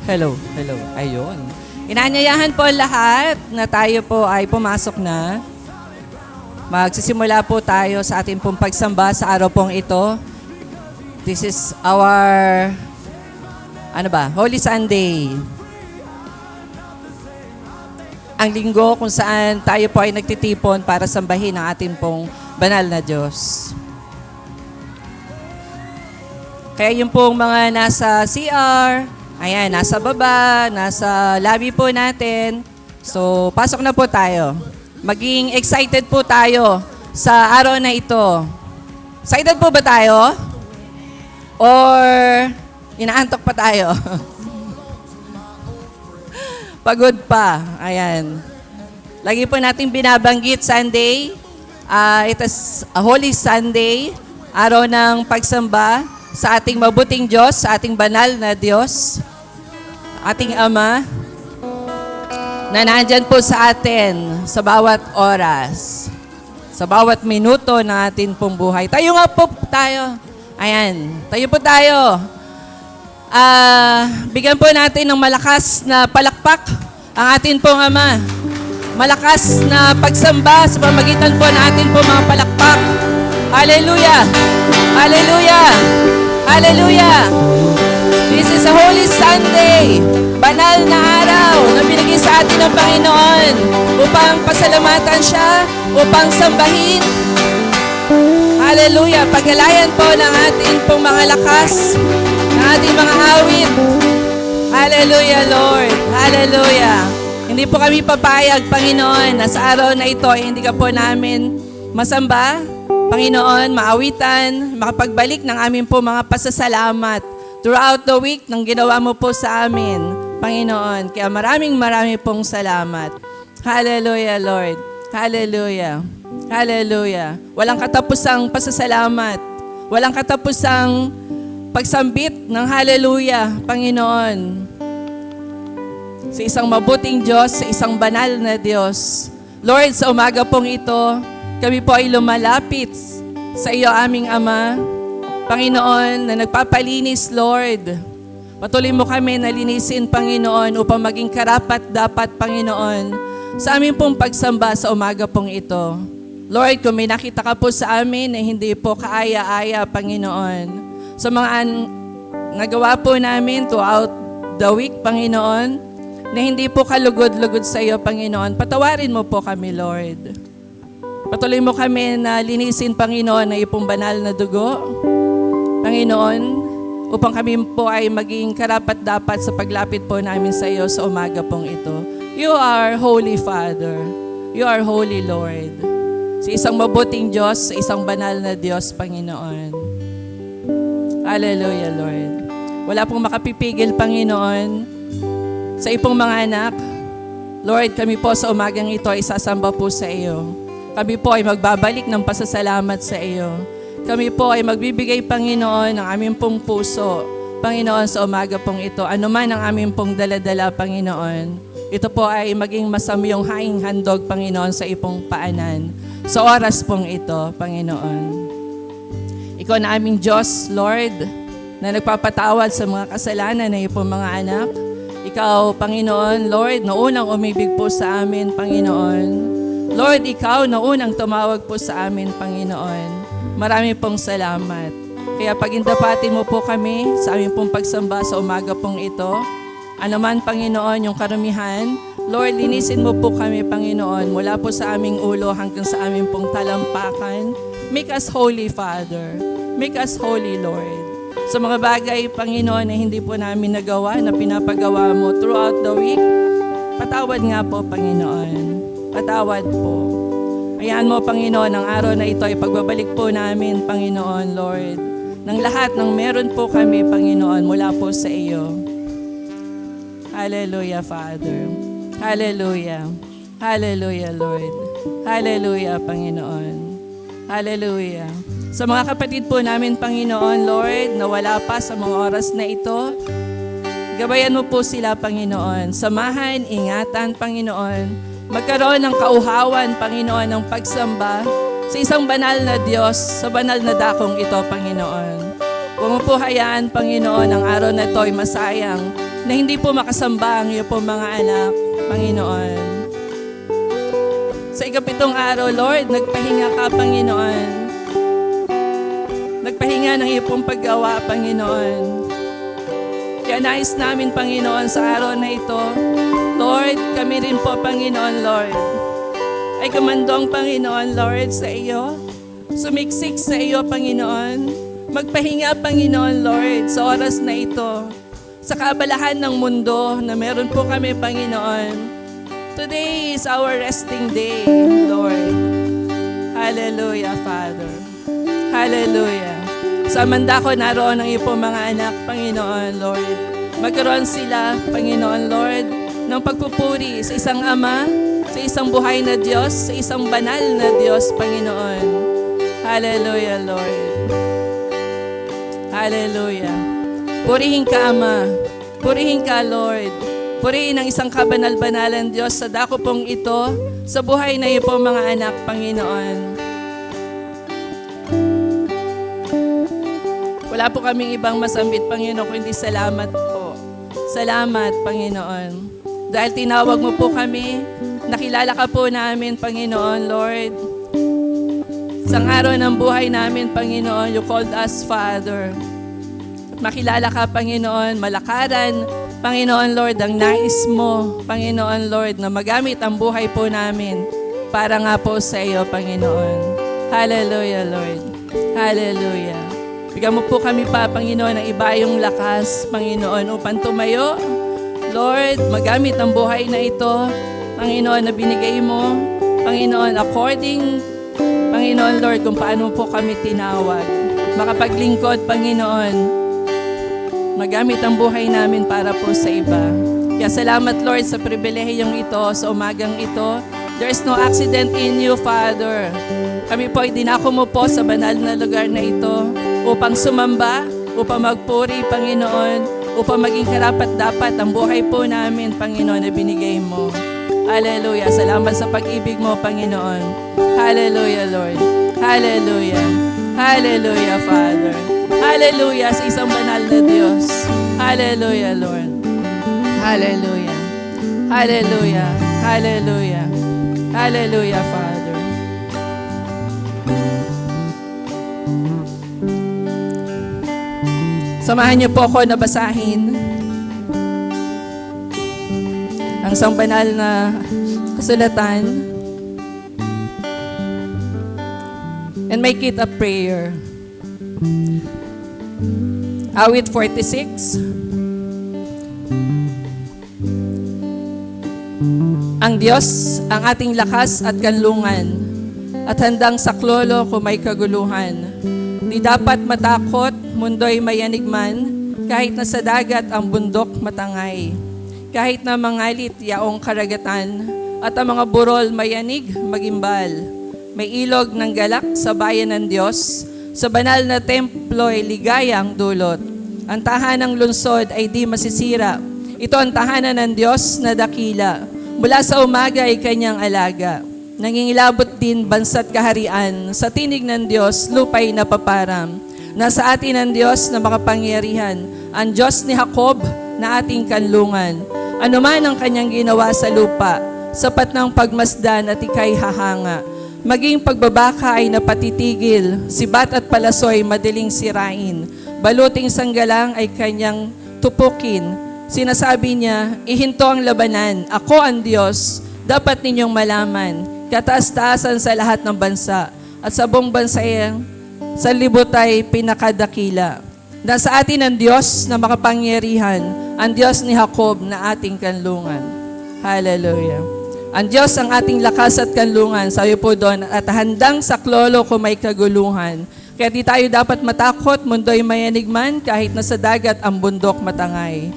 Hello, hello. Ayun. Inaanyayahan po lahat na tayo po ay pumasok na. Magsisimula po tayo sa ating pong pagsamba sa araw pong ito. This is our, Holy Sunday. Ang linggo kung saan tayo po ay nagtitipon para sambahin ang ating pong banal na Diyos. Kaya yung pong mga nasa CR, ayan, nasa baba, nasa lobby po natin. So, pasok na po tayo. Maging excited po tayo sa araw na ito. Excited po ba tayo? Or inaantok pa tayo? Pagod pa. Ayan. Lagi po natin binabanggit Sunday. It is a Holy Sunday, araw ng pagsamba sa ating mabuting Diyos, sa ating banal na Diyos, ating Ama, na nandyan po sa atin sa bawat oras, sa bawat minuto ng ating pong buhay. Tayo nga po tayo. Ayan, tayo po tayo. Bigyan po natin ng malakas na palakpak ang ating pong Ama. Malakas na pagsamba sa pamagitan po ng ating pong mga palakpak. Hallelujah! Hallelujah! Hallelujah! This is a Holy Sunday, banal na araw na binigay sa atin ng Panginoon upang pasalamatan siya, upang sambahin. Hallelujah! Paggalayan po ng ating pong mga lakas, ng ating mga awit. Hallelujah, Lord! Hallelujah! Hindi po kami papayag, Panginoon, na sa araw na ito ay hindi ka po namin masamba, Panginoon, maawitan, makapagbalik ng aming po mga pasasalamat throughout the week ng ginawa mo po sa amin, Panginoon. Kaya maraming pong salamat. Hallelujah, Lord. Hallelujah. Hallelujah. Walang katapusang pasasalamat. Walang katapusang pagsambit ng hallelujah, Panginoon. Sa isang mabuting Diyos, sa isang banal na Diyos. Lord, sa umaga pong ito, kami po ay lumalapit sa iyo, aming Ama. Panginoon, na nagpapalinis, Lord. Patuloy mo kami na linisin, Panginoon, upang maging karapat-dapat, Panginoon, sa aming pong pagsamba sa umaga pong ito. Lord, kung may nakita ka po sa amin na hindi po kaaya-aya, Panginoon, sa mga nagawa po namin throughout the week, Panginoon, na hindi po kalugod-lugod sa iyo, Panginoon, patawarin mo po kami, Lord. Patuloy mo kami na linisin, Panginoon, na ipong banal na dugo, Panginoon, upang kami po ay maging karapat-dapat sa paglapit po namin sa iyo sa umaga pong ito. You are Holy Father. You are Holy Lord. Sa isang mabuting Diyos, sa isang banal na Diyos, Panginoon. Hallelujah, Lord. Wala pong makapipigil, Panginoon, sa ipong mga anak. Lord, kami po sa umagang ito ay sasamba po sa iyo. Kami po ay magbabalik ng pasasalamat sa iyo. Kami po ay magbibigay, Panginoon, ng aming pong puso, Panginoon, sa umaga pong ito. Ano man ang aming pong daladala, Panginoon, ito po ay maging masamyong haing handog, Panginoon, sa ipong paanan. Sa oras pong ito, Panginoon. Ikaw na aming Diyos, Lord, na nagpapatawad sa mga kasalanan ng ipong mga anak. Ikaw, Panginoon, Lord, na unang umibig po sa amin, Panginoon. Lord, ikaw na unang tumawag po sa amin, Panginoon. Marami pong salamat. Kaya pagindapatin mo po kami sa aming pong pagsamba sa umaga pong ito. Ano man, Panginoon, yung karumihan, Lord, linisin mo po kami, Panginoon, mula po sa aming ulo hanggang sa aming pong talampakan. Make us holy, Father. Make us holy, Lord. Sa mga bagay, Panginoon, na hindi po namin nagawa, na pinapagawa mo throughout the week, patawad nga po, Panginoon. Patawad po. Hayaan mo, Panginoon, ang araw na ito ay pagbabalik po namin, Panginoon, Lord, ng lahat ng meron po kami, Panginoon, mula po sa iyo. Hallelujah, Father. Hallelujah. Hallelujah, Lord. Hallelujah, Panginoon. Hallelujah. Sa mga kapatid po namin, Panginoon, Lord, na wala pa sa mga oras na ito, gabayan mo po sila, Panginoon. Samahan, ingatan, Panginoon. Magkaroon ng kauhawan, Panginoon, ng pagsamba sa isang banal na Diyos, sa banal na dakong ito, Panginoon. Huwag mo po hayaan, Panginoon, ang araw na ito ay masayang na hindi po makasamba ang iyo po mga anak, Panginoon. Sa ikapitong araw, Lord, nagpahinga ka, Panginoon. Nagpahinga ng iyo pong paggawa, Panginoon. Kaya nais namin, Panginoon, sa araw na ito, Lord, kami rin po, Panginoon, Lord, ay kumandong, Panginoon, Lord, sa iyo. Sumiksik sa iyo, Panginoon. Magpahinga, Panginoon, Lord, sa oras na ito. Sa kaabalahan ng mundo na meron po kami, Panginoon. Today is our resting day, Lord. Hallelujah, Father. Hallelujah. Sa manda ko naroon ang iyo po mga anak, Panginoon, Lord. Magkaroon sila, Panginoon, Lord, ng pagpupuri sa isang Ama, sa isang buhay na Diyos, sa isang banal na Diyos, Panginoon. Hallelujah, Lord. Hallelujah. Purihin ka, Ama. Purihin ka, Lord. Purihin ang isang kabanal-banalan Diyos sa dako pong ito, sa buhay na iyo po mga anak, Panginoon. Wala po kaming ibang masambit, Panginoon, kundi salamat po. Salamat, Panginoon. Dahil tinawag mo po kami, nakilala ka po namin, Panginoon, Lord. Sa araw ng buhay namin, Panginoon, you called us Father. At makilala ka, Panginoon, malakaran, Panginoon, Lord, ang nais mo, Panginoon, Lord, na magamit ang buhay po namin para nga po sa iyo, Panginoon. Hallelujah, Lord. Hallelujah. Bigyan mo po kami pa, Panginoon, ng iba yung lakas, Panginoon, upang tumayo. Lord, magamit ang buhay na ito, Panginoon, na binigay mo, Panginoon, according, Panginoon, Lord, kung paano po kami tinawag. Makapaglingkod, Panginoon, magamit ang buhay namin para po sa iba. Kaya salamat, Lord, sa pribilehiyong ito, sa umagang ito. There is no accident in you, Father. Kami po ay dinako mo po sa banal na lugar na ito upang sumamba, upang magpuri, Panginoon, upang maging karapat-dapat ang buhay po namin, Panginoon, na binigay mo. Hallelujah. Salamat sa pag-ibig mo, Panginoon. Hallelujah, Lord. Hallelujah. Hallelujah, Father. Hallelujah sa isang banal na Diyos. Hallelujah, Lord. Hallelujah. Hallelujah. Hallelujah. Hallelujah, Father. Samahan niyo po ako na basahin ang isang banal na kasulatan and make it a prayer. Awit 46. Ang Diyos, ang ating lakas at kanlungan, at handang saklolo kung may kaguluhan. Di dapat matakot, mundo'y mayanig man, kahit na sa dagat ang bundok matangay. Kahit na mangalit yaong karagatan, at ang mga burol mayanig magimbal. May ilog ng galak sa bayan ng Diyos, sa banal na templo ay ligayang dulot. Ang tahanang lungsod ay di masisira. Ito ang tahanan ng Diyos na dakila. Mula sa umaga ay kanyang alaga. Nangingilabot din bansa't kaharian. Sa tinig ng Diyos, lupa'y napaparam. Nasa atin ang Diyos na makapangyarihan, ang Diyos ni Jacob na ating kanlungan. Ano man ang kanyang ginawa sa lupa, sapat ng pagmasdan at ika'y hahanga. Maging pagbabaka ay napatitigil, sibat at palasoy madaling sirain. Baluting sanggalang ay kanyang tupukin. Sinasabi niya, ihinto ang labanan, ako ang Diyos, dapat ninyong malaman. Kataas-taasan sa lahat ng bansa, at sa buong bansa sa libot ay pinakadakila. Nasa atin ang Diyos na makapangyarihan, ang Diyos ni Jacob na ating kanlungan. Hallelujah. Ang Diyos ang ating lakas at kanlungan, sabi po doon, at handang saklolo kung may kaguluhan. Kaya di tayo dapat matakot, mundo'y mayanig man, kahit nasa dagat ang bundok matangay.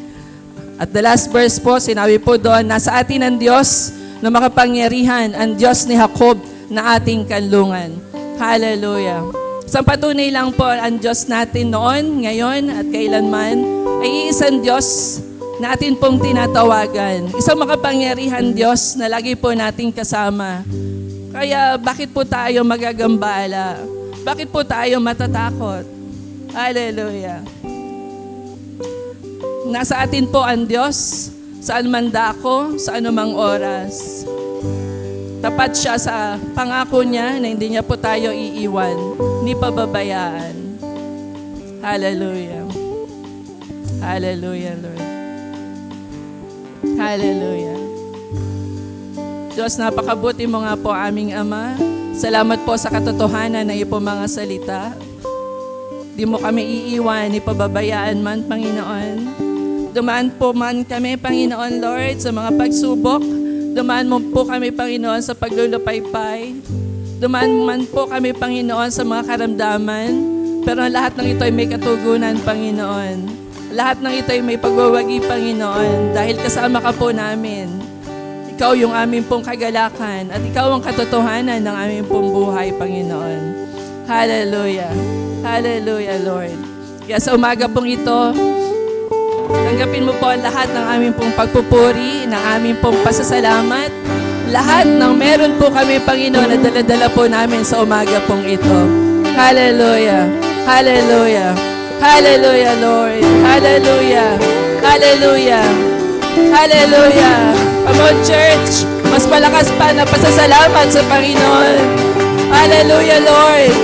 At the last verse po, sinabi po doon, nasa atin ang Diyos na makapangyarihan, ang Diyos ni Jacob na ating kanlungan. Hallelujah. Isang patunay lang po ang Diyos natin noon, ngayon, at kailanman, ay iisang Diyos na atin pong tinatawagan. Isang makapangyarihan Diyos na lagi po nating kasama. Kaya bakit po tayo magagambala? Bakit po tayo matatakot? Hallelujah. nasa atin po ang Diyos, saan man dako, sa anumang oras. Tapat siya sa pangako niya na hindi niya po tayo iiwan, hindi pababayaan. Hallelujah. Hallelujah, Lord. Hallelujah. Diyos, napakabuti mo nga po aming Ama. Salamat po sa katotohanan ng iyong mga salita. Di mo kami iiwan, ipababayaan man, Panginoon. Dumaan po man kami, Panginoon Lord, sa mga pagsubok. Dumaan mo po kami, Panginoon, sa paglulupaypay. Dumaan man po kami, Panginoon, sa mga karamdaman. Pero ang lahat ng ito ay may katugunan, Panginoon. Lahat ng ito ay may pagwawagi, Panginoon, dahil kasama ka po namin. Ikaw yung aming pong kagalakan at ikaw ang katotohanan ng aming pong buhay, Panginoon. Hallelujah. Hallelujah, Lord. Kaya sa umaga pong ito, tanggapin mo po ang lahat ng aming pong pagpupuri, ng aming pong pasasalamat. Lahat ng meron po kami, Panginoon, na dala-dala po namin sa umaga pong ito. Hallelujah. Hallelujah. Hallelujah, Lord. Hallelujah. Hallelujah. Hallelujah. Come on, church. Mas malakas pa na pasasalamat sa Panginoon. Hallelujah, Lord.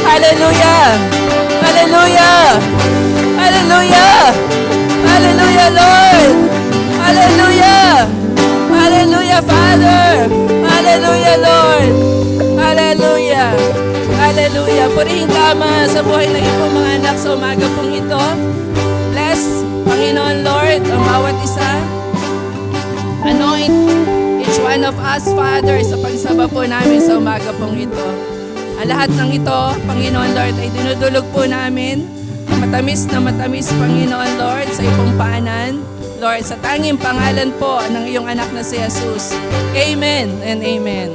Hallelujah. Hallelujah. Hallelujah. Hallelujah, Lord. Hallelujah. Hallelujah, Father. Hallelujah, Lord. Hallelujah. Hallelujah. Purihin ka, Ama, sa buhay ng iyong mga anak sa umaga pong ito. Bless, Panginoon Lord, ang bawat isa. Anoint each one of us, Father, sa pagsamba po namin sa umaga pong ito. Ang lahat ng ito, Panginoon Lord, ay dinudulog po namin. Matamis na matamis, Panginoon Lord, sa iyong paanan. Lord, sa tanging pangalan po ng iyong anak na si Jesus. Amen and amen.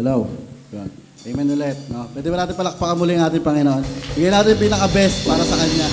Hello. Yun. Amen ulit. No? Pwede ba natin palakpakan muli ang ating Panginoon? Bigyan natin yung pinaka-best para sa Kanya.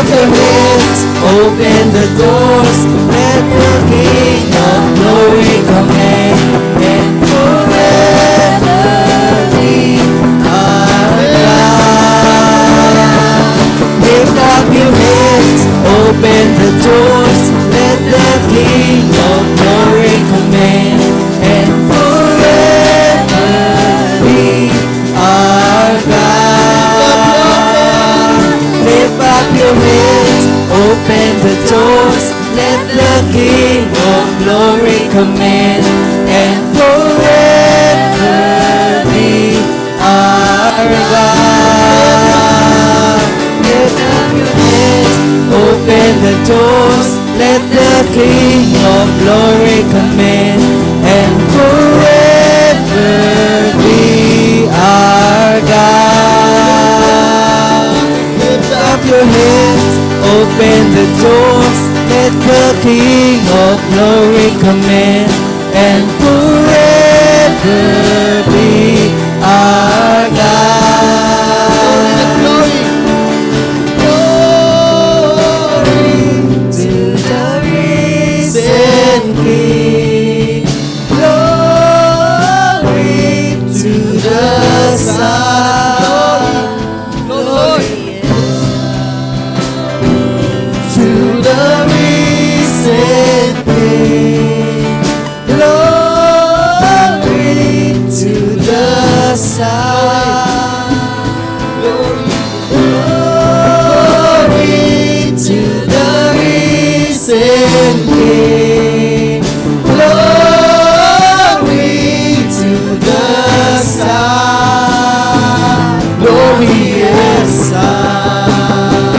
your hands, open the doors, let the King of glory come in, and forever be our God. Lift up your hands, open the doors, let the King of glory come in, and forever be our God. Lift up your hands, open the doors, let the King of glory come in, and forever be our God. Lift up your hands, open the doors, let the King of glory come in, and forever be our God. Lift up your hands, open the doors, let the King of glory come in, and forever be our God. Glory to the risen King. Glory to the Son. Glory to the risen King. Glory to the Son. Glory to the risen King. Glory to the Son. Glorious Son.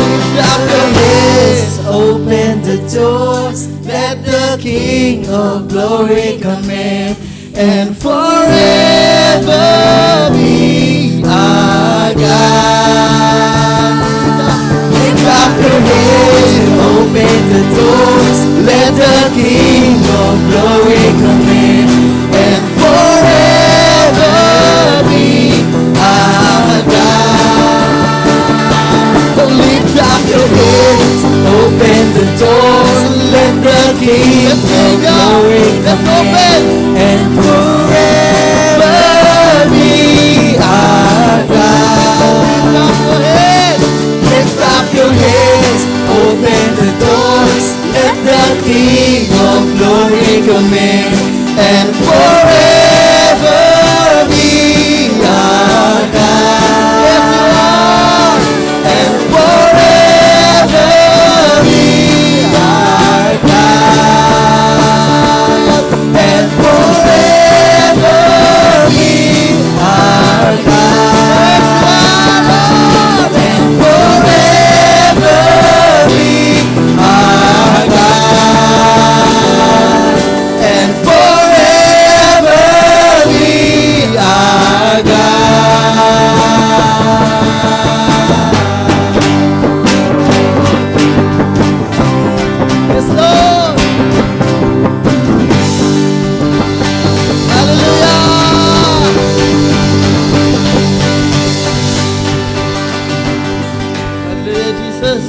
Lift up your hands, open the doors, let the King of glory come in, and forever be our God. Lift up your hands, open the doors, let the King of glory come in, and forever be our God. Lift up your hands, open the doors, let the King of glory come in, and forever be our God. Lift up your hands, open the doors, let the King of glory come in, and forever be our God. Yes, you are, and forever be our God, and forever be our God, and forever be our God, and forever be our God. Yes, Lord. Hallelujah. Hallelujah, Jesus.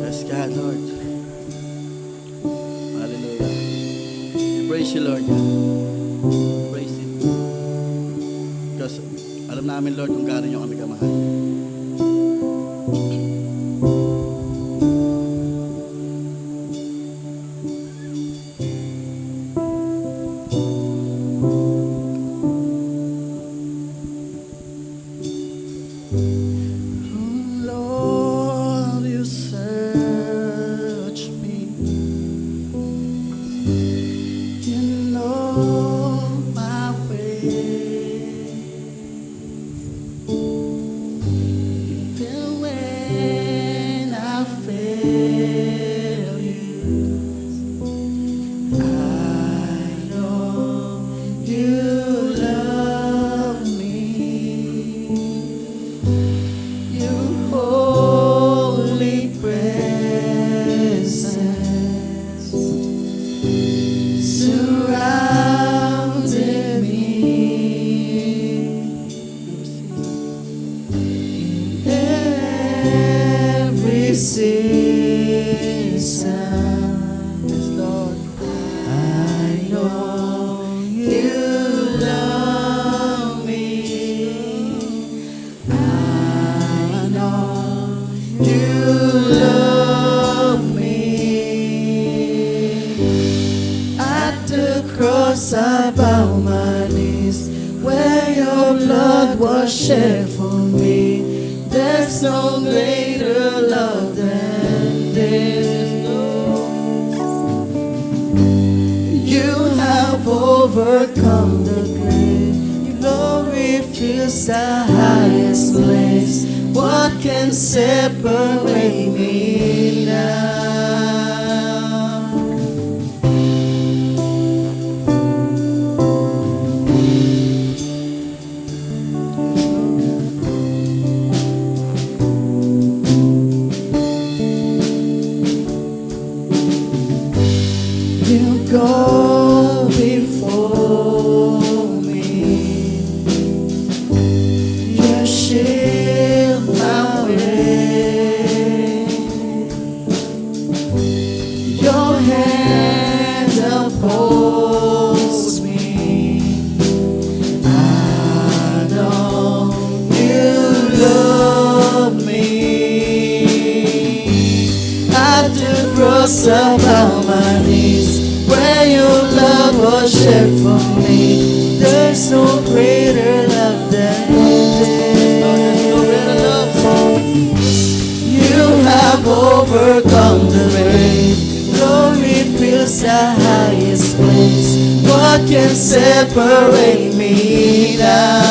Yes, God, Lord. Hallelujah. We praise you, Lord. Praise Him. Because alam namin, Lord, kung gaano nyo kami kamahal. Lord, you search me. You know my way. the cross I bow my knees. Where your blood was shed for me. There's no greater love than this. You have overcome the grave. Your glory fills the highest place. What can separate me now? You go before me. You shield my way. Your hand upholds me. I know you love me. At the cross about my knees, where your love was shed for me. There's no greater love than this. You have overcome the grave. Glory fills the highest place. What can separate me now?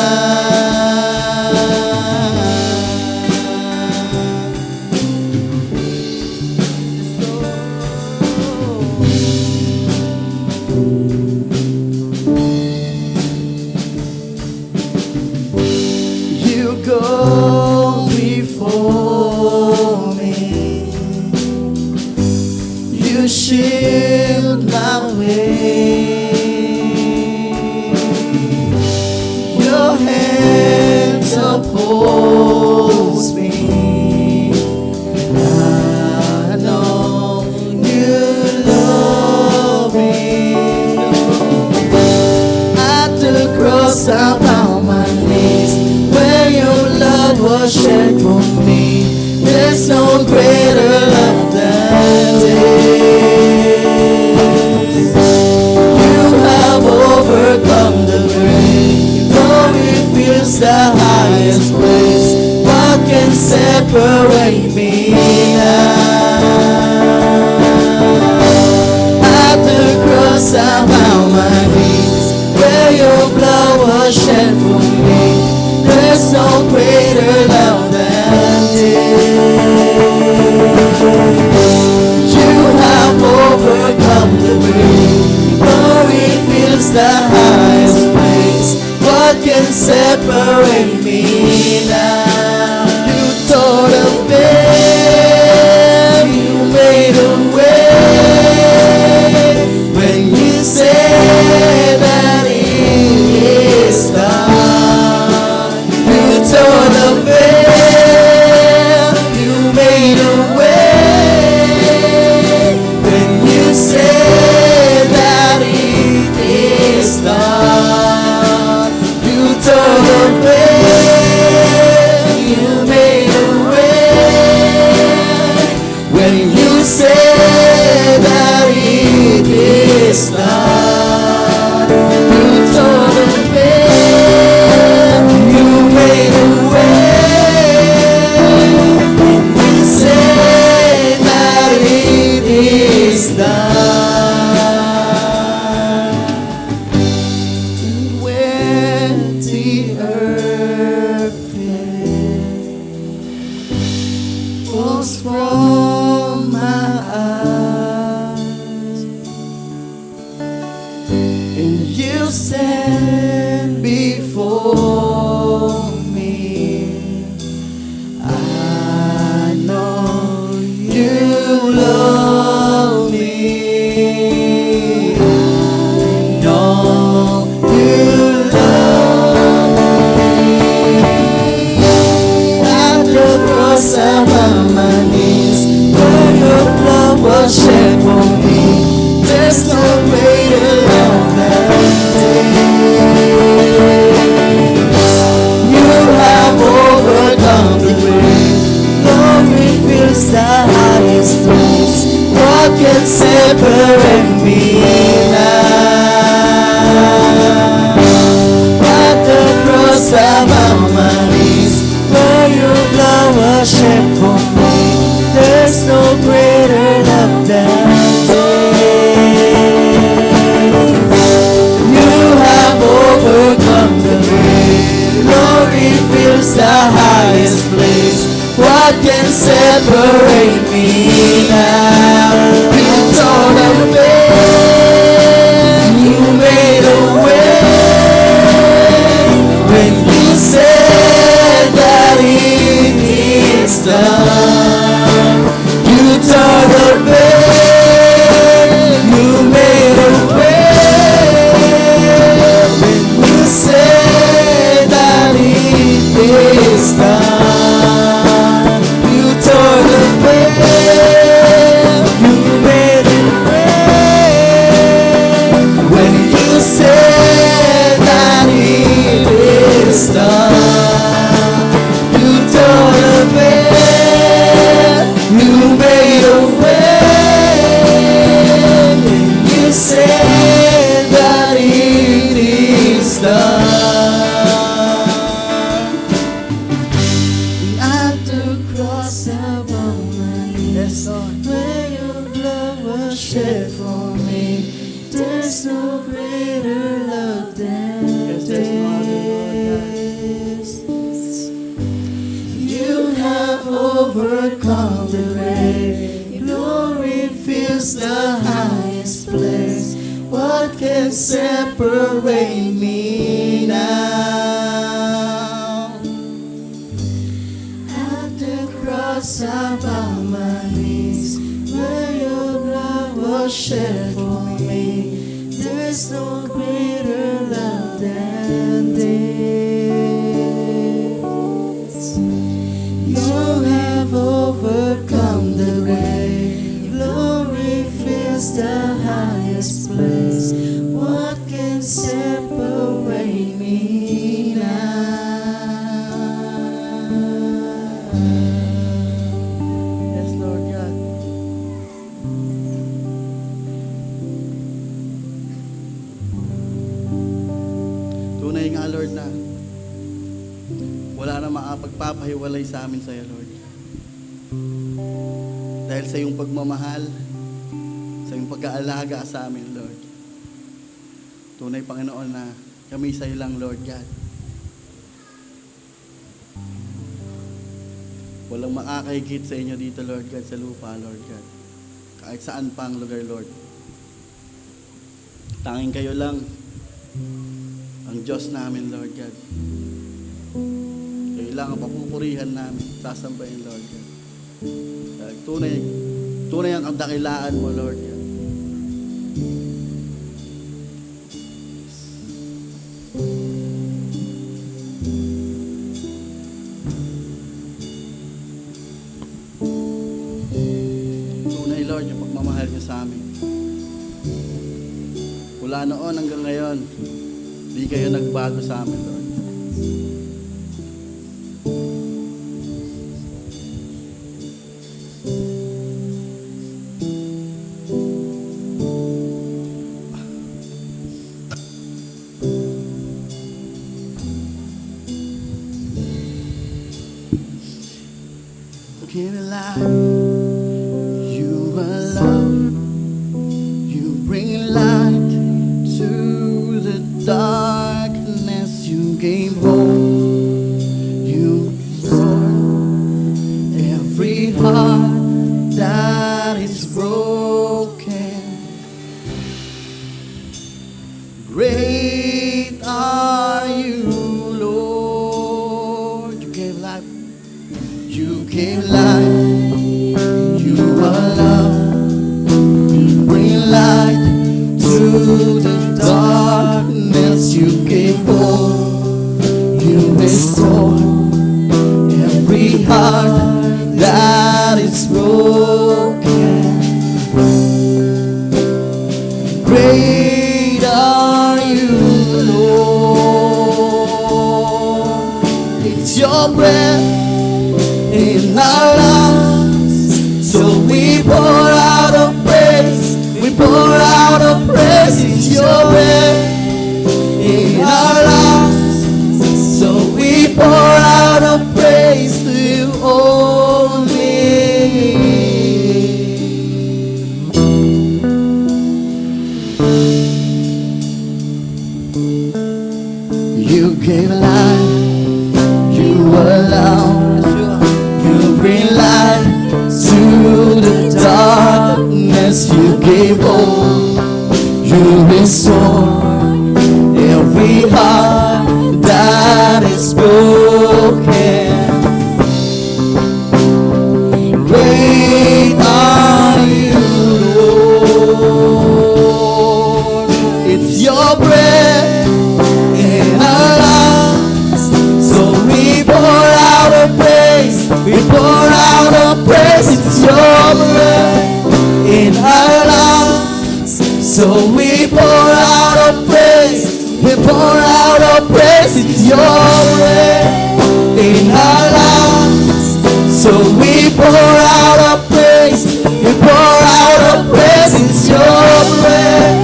You go before me. You shield my way. Your hands upholds me. I know you love me. At the cross I bow my knees. Where your blood was shed for me. There's no greater love than this. You have overcome the grave. Glory fills the highest place. What can separate me now? At the cross I bow my knees. Where your blood was shed for me. There's no greater love than this. You have overcome the grave. Glory fills the highest place. What can separate me now? You tore the veil. You made a way. When you said that it is done. You tore the veil, you made a way. When you said that it is done. You tore the veil, you made a way. When you said that it is done. You tore the veil, you made a way. When you say that it is done. And when the earth falls from my eyes, and you stand before me, I know you love me. I know you love me. At the cross I'm on my knees, where your blood was shed for me. There's no greater love than this. say that it is done. At the cross above my knees, where your blood was shed for me, there's no greater love than this. You have overcome the grave. Glory fills the highest place. What can separate me now? At the cross I bow my knees, where your blood was shed for me. There's no greater love than this. You have overcome the grave. Glory fills the highest place. What can separate me now? Yes, Lord God. Tunay nga, Lord, na wala na makapagpapahiwalay sa amin sa iyo, Lord. Dahil sa iyong pagmamahal, sa iyong pag-aalaga sa amin, Lord. Tunay, Panginoon, na kami sa iyo lang, Lord God. Walang makakahigit sa inyo dito, Lord God, sa lupa, Lord God. Kahit saan pa ang lugar, Lord. Tanging kayo lang ang Diyos namin, Lord God. Kayo lang ang papupurihan namin, sasambahin, Lord God. Dahil tunay ang kadakilaan mo, Lord God. Tunay, Lord, yung pagmamahal niyo sa amin. Mula noon hanggang ngayon, di kayo nagbago sa amin, Lord. Give it life, you are love, you bring light to the darkness, you gave hope, you restored every heart that is broken. Great are you, Lord. You gave life. You gave life, you are love, you bring light to the darkness, you gave hope, you restore every heart that is broken. Great are you, Lord. It's your breath in our lungs, so we pour out a praise, we pour out a praise. It's your breath in our lungs, so we pour out a praise to you only. You gave life, you allowed, you bring light to the darkness, you gave hope, you restore every heart that is broken. Great are you, Lord. It's your breath in our lungs, so we pour out a praise, we pour out a praise. It's your breath in our lungs, so we pour out a praise, we pour out a praise. It's your breath in our lungs, so we pour out a praise, we pour out a praise. It's your breath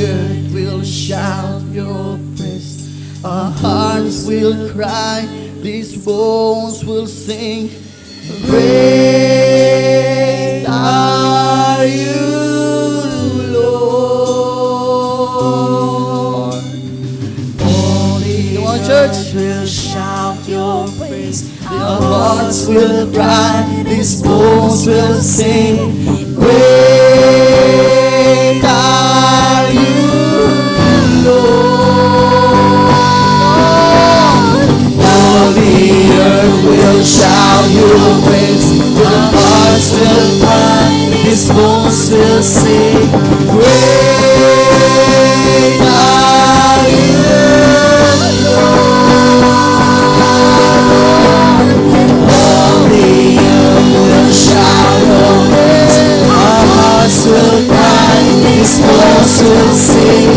earth will shout your praise. Our hearts will cry, these bones will sing. Great are you, Lord. Come on, church. Will shout your praise. Our hearts will cry, these bones will sing. Great are you, Lord. All the earth will shout your praise. Our hearts will cry, these bones will sing. Great are you, shout your praise. Our hearts will cry, these bones will sing.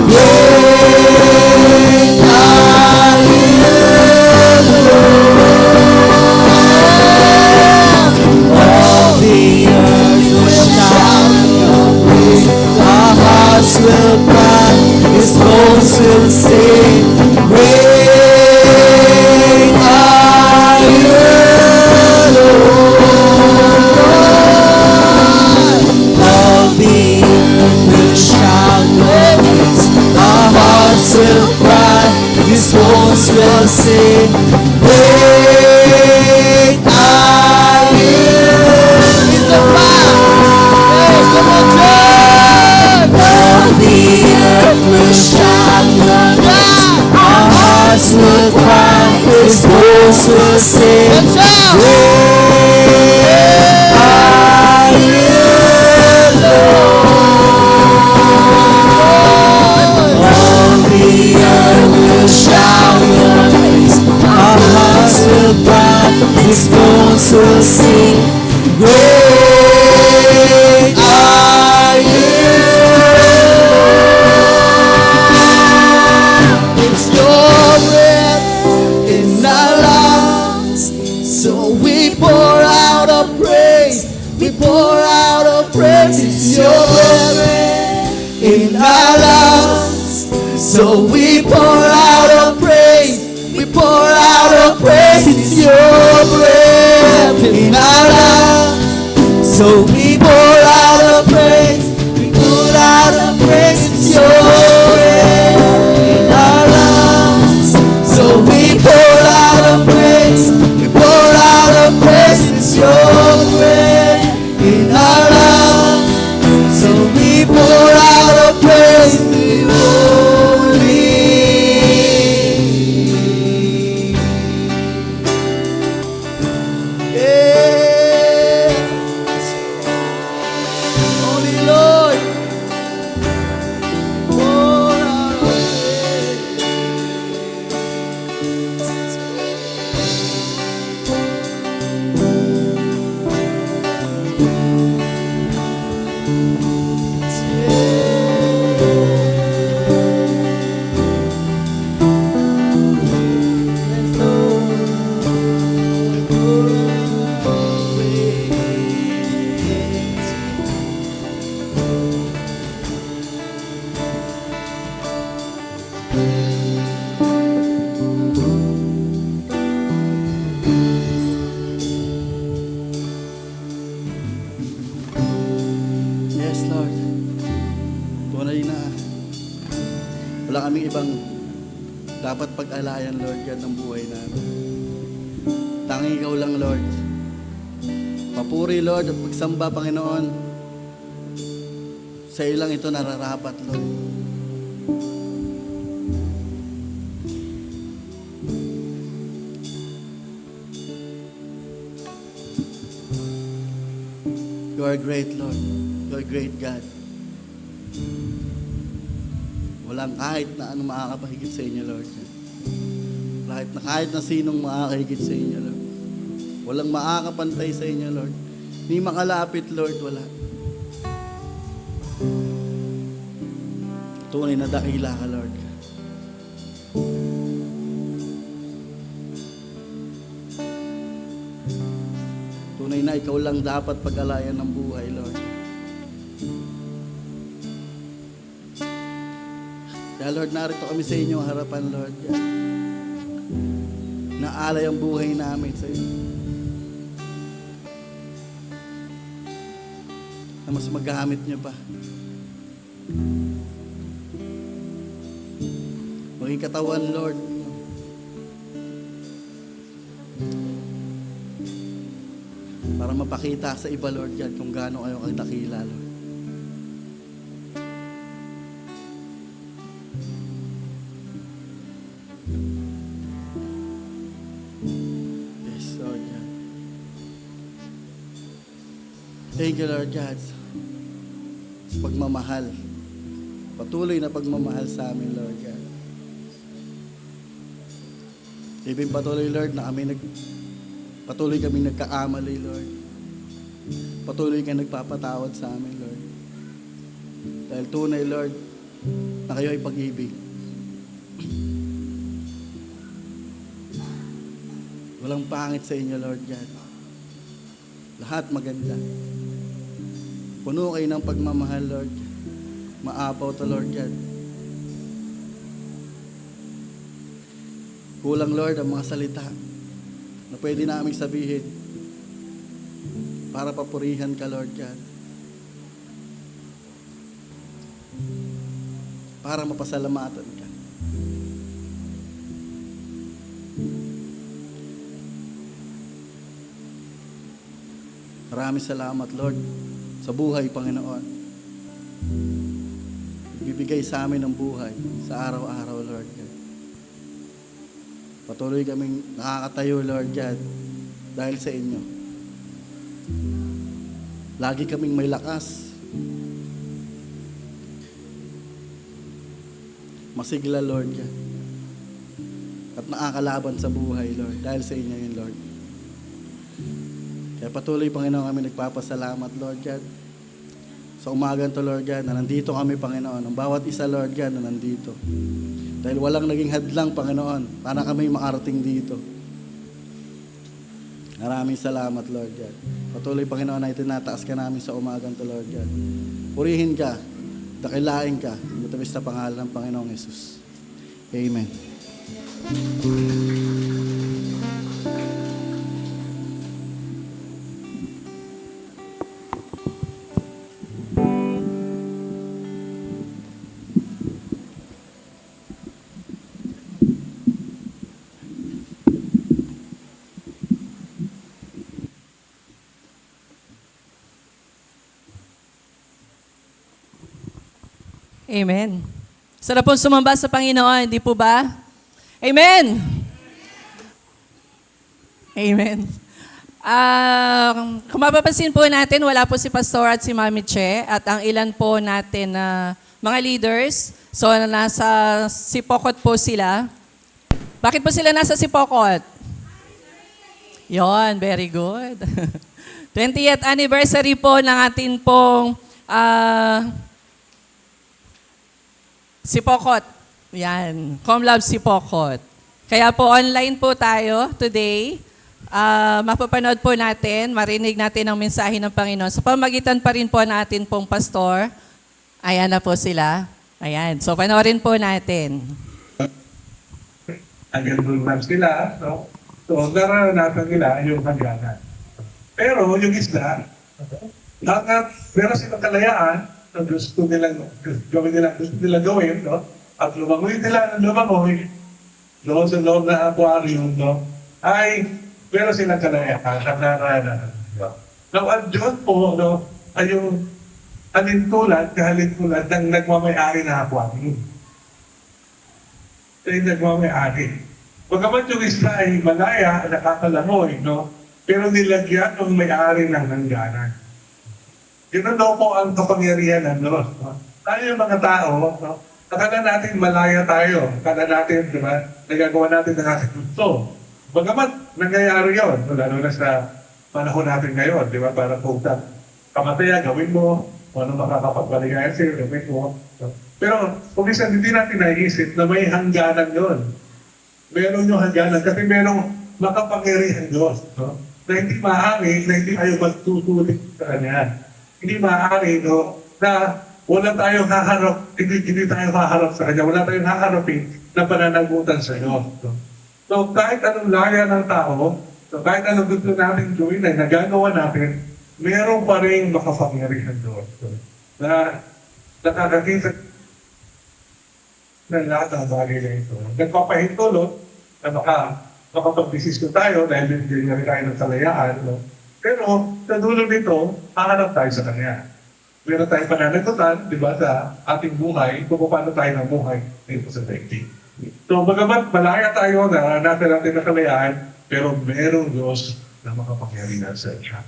Great are you, Lord. All the earth will shout your praise. Our hearts will cry, these bones will sing. Great are you, will cry, these bones will sing. Great are you. It's a fire. Yes, come on, church. All the earth will shout your praise. Our hearts will cry, these bones will sing. Great are you, Lord. Shout your praise. Our hearts will cry, these bones will sing. Great are you. It's your breath in our lungs, so we pour out our praise. We pour out our praise. It's your breath in our lungs, so we pour out our praise. We pour out our praise. It's your breath in our lungs, so we pour out our praise. We pour out our praise. It's your breath in our lungs, so we pour out our praise. We pour out our praise. It's your breath in our lungs, so we pour out our praise to you. Yes, Lord. Tunay na wala kaming ibang dapat pag-alayan, Lord God, ng buhay namin. Tanging ikaw lang, Lord. Papuri, Lord, at pagsamba, Panginoon. Sa iyo lang ito nararapat, Lord. You are great, Lord. You are great, God. Walang kahit na ano makakapahigit sa inyo, Lord. Kahit na sinong makakahigit sa inyo, Lord. Walang makakapantay sa inyo, Lord. Ni makalapit, Lord, wala. Tunay na dakila ka, Lord. Tunay na ikaw lang dapat pag-alayan ng buhay, Lord. Kaya Lord, narito kami sa inyong harapan, Lord. Naalay ang buhay namin sa iyo. Na mas magamit niyo pa. Maging katawan, Lord. Para mapakita sa iba, Lord, yan kung gaano kayo kakilala, Lord. Yes, Lord God. Thank you, Lord God, sa pagmamahal. Patuloy na pagmamahal sa amin, Lord God. Even patuloy, Lord, na patuloy kami nagkakamali, Lord. Patuloy ka nagpapatawad sa amin, Lord. Dahil tunay, Lord, na kayo ay pag-ibig. Walang pangit sa inyo, Lord God. Lahat maganda. Puno kayo ng pagmamahal, Lord. Maapaw to, Lord God. Kulang, Lord, ang mga salita na pwede namin sabihin para papurihan ka, Lord God. Para mapasalamatan ka. Maraming salamat, Lord, sa buhay, Panginoon. Bibigay sa amin ng buhay sa araw-araw, Lord God. Patuloy kaming nakakatayo, Lord God, dahil sa inyo. Lagi kaming may lakas. Masigla, Lord God. At nakakalaban sa buhay, Lord, dahil sa inyo yun, Lord. Kaya patuloy, Panginoon, kami nagpapasalamat, Lord God. Sa umagan to, Lord God, na nandito kami, Panginoon. Ang bawat isa, Lord God, na nandito. Dahil walang naging hadlang, Panginoon, para kami makarating dito. Maraming salamat, Lord God. Patuloy, Panginoon, na itinataas ka namin sa umagan to, Lord God. Purihin ka, dakilain ka, ibutabis sa pangalan ng Panginoong Yesus. Amen. Amen. Sarap pong sumamba sa Panginoon, di po ba? Amen! Amen. Kung mapapansin po natin, wala po si Pastor at si Mami Che at ang ilan po natin na mga leaders. So, nasa Sipokot po sila. Bakit po sila nasa Sipokot? Yon, very good. 20th anniversary po ng ating pong Sipokot. Yan. Comlab Sipokot. Kaya po online po tayo today. Mapapanood po natin, marinig natin ang mensahe ng Panginoon. Sa pamagitan pa rin po natin pong pastor. Ayan na po sila. Ayan. So panoorin po natin. Hanggang doon lang sila. No? So naranasan nila yung hangganan. Pero yung isla, meron silang kalayaan, na gusto nilang gawin, no? At lumangoy nila ng lumangoy doon sa loob na aquarium, no? Ay, pero silang kalayaan at naranasan. No? Now, ang Diyos po, no, ay yung kahalintulad ng nagmamayari na aquarium. Ito yung nagmamayari. Bagamat yung isla ay malaya, nakakalangoy, no? Pero nilagyan ng may-ari ng hangganan. Yun daw po ang kapangyarihan ng Diyos. No? Tayo yung mga tao, no? Akala natin malaya tayo. Akala natin, di ba, nagagawa natin ng ating gusto. Bagamat nangyayari yun, lalo na sa panahon natin ngayon, di ba, para kung kamataya, gawin mo, kung ano makakapagpaligaya sa'yo, gawin mo. No? Pero kung minsan hindi natin naisip na may hangganan yun. Meron yung hangganan kasi merong makapangyarihan Diyos. No? Na hindi maaari, na hindi tayo magtutulit sa Kanya. Hindi maaari, no, na wala tayong haharap, hindi tayo haharap sa Kanya, wala tayong haharapin na pananagutan sa Diyos. So kahit anong laya ng tao, so kahit anong gusto natin gawin ay nagagawa natin, meron pa rin makapangyarihan Diyos. Na nakakakita ng lahat ng bagay na ito. Nagpapahintulot na makapag-desisyon tayo dahil binigyan niya tayo ng kalayaan. No? Pero sa dulo nito, hahanap tayo sa Kanya. Meron tayong pananagutan, di ba, sa ating buhay, kung paano tayo namuhay dito sa daigdig. So, bagamat malaya tayo na natin ng kalayaan, pero merong Diyos na makapangyarihan sa Kanya.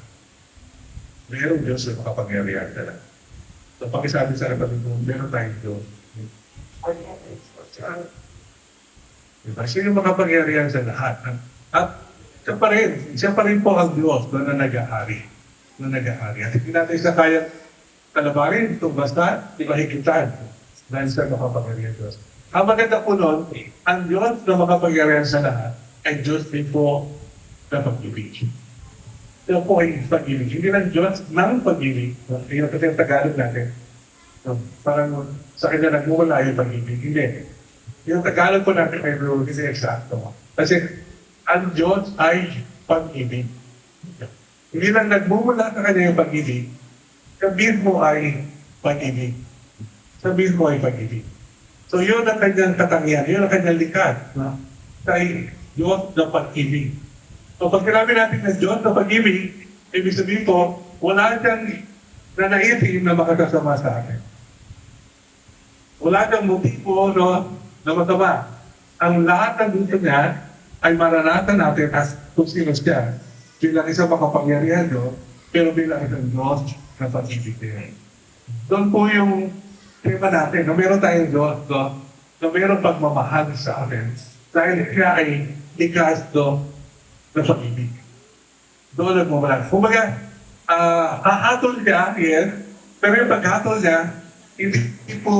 Merong Diyos na makapangyarihan talaga. So, pakisabi sa kapatid mo, meron tayong Diyos. Diba? Siya yung makapangyarihan sa lahat. At siya pa rin po ang Diyos na nag-ahari. At hindi natin sa kaya kalabarin itong basta, di ba hikitan? Dahil sa makapangyarihan Diyos. Ang maganda po nun, ang Diyos na makapangyarihan sa lahat ay Diyos din po na pag-ibig. Ito po ay pag-ibig. Hindi lang Diyos ng pag-ibig. Yung kasi yung Tagalog natin. So, parang sa kanya nagmumula yung pag-ibig. Hindi. Yung Tagalog po natin ay hindi eksakto. Kasi ang Diyos ay pag-ibig. Hindi lang nagmumula sa kanya yung pag-ibig, sabihin mo ay pag-ibig. Sabihin mo ay pag-ibig. So yun ang kanyang katangian, yun ang kanyang likat. No? Ay Diyos na pag-ibig. So pag sinabi natin na Diyos na pag-ibig, ibig sabihin po, wala siyang nanaisin na makakasama sa akin. Wala siyang motibo no, na masama. Ang lahat ng gusto niya ay maranasan natin as kung sino siya. Bilang isang makapangyarihan no, pero bilang isang Diyos na pag-ibig din. Doon po yung tema natin, na meron tayong Diyos, no? Na meron pagmamahal sa atin. Dahil siya ay likas do na pag-ibig. Doon nagmamahal. Kumbaga, hahatol siya, yes, pero yung paghatol niya, hindi po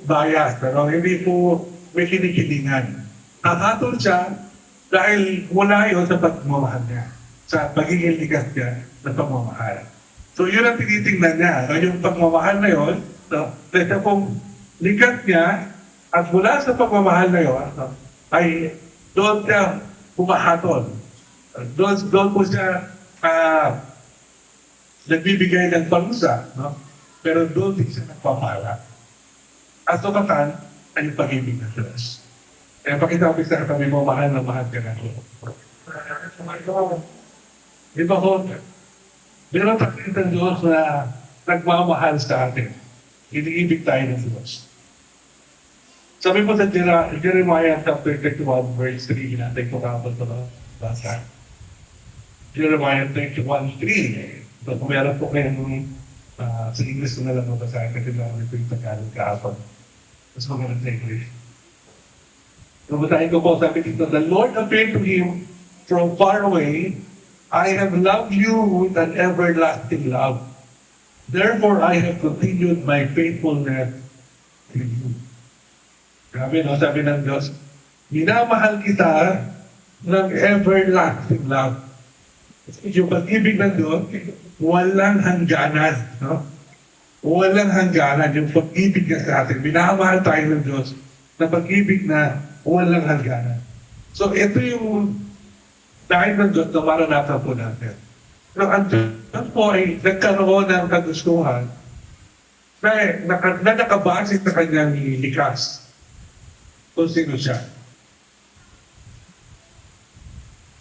bias, no? Hindi po may kinikilingan. Hahatol siya dahil wala yun sa pagmamahal niya, sa pagiging likas niya na pagmamahal. So yun ang tinitingnan niya. No? Yung pagmamahal na yun, no? Dahil kung likat niya, at mula sa pagmamahal na yun, no? Ay doon siya pumahatol. Doon po siya nagbibigay ng parusa. No? Pero doon din siya nagpapala. At sukatan ay yung pag-ibig ng Diyos. Kaya pakita ko sa kami mo, mahal na mahal ka na. Di ba ho? Meron tayo ng Diyos na nagmamahal sa atin. Iniibig tayo ng Diyos. Sabi po sa Jeremiah chapter 31 verse 3, natin ko kapag ito na basa. Jeremiah 31:3. So kung meron po kayong sa English ko na lang mabasahin kasi namin ito yung Tagalog kahapon. Mas maganda sa English. So basahin ko po, sabi dito, the Lord appeared to him from far away. I have loved you with an everlasting love. Therefore, I have continued my faithfulness to you. Grabe, no? Sabi ng Diyos, minamahal kita ng everlasting love. Yung pag-ibig ng Diyos, walang hangganan. No? Walang hangganan yung pag-ibig niya sa atin. Minamahal tayo ng Diyos na pag-ibig na walang hangganan. So, ito yung dahil ng Diyos na maranatan po natin. Pero ang Diyos po ay nagkaroon ng kagustuhan na nakabase sa kanyang likas kung sino siya.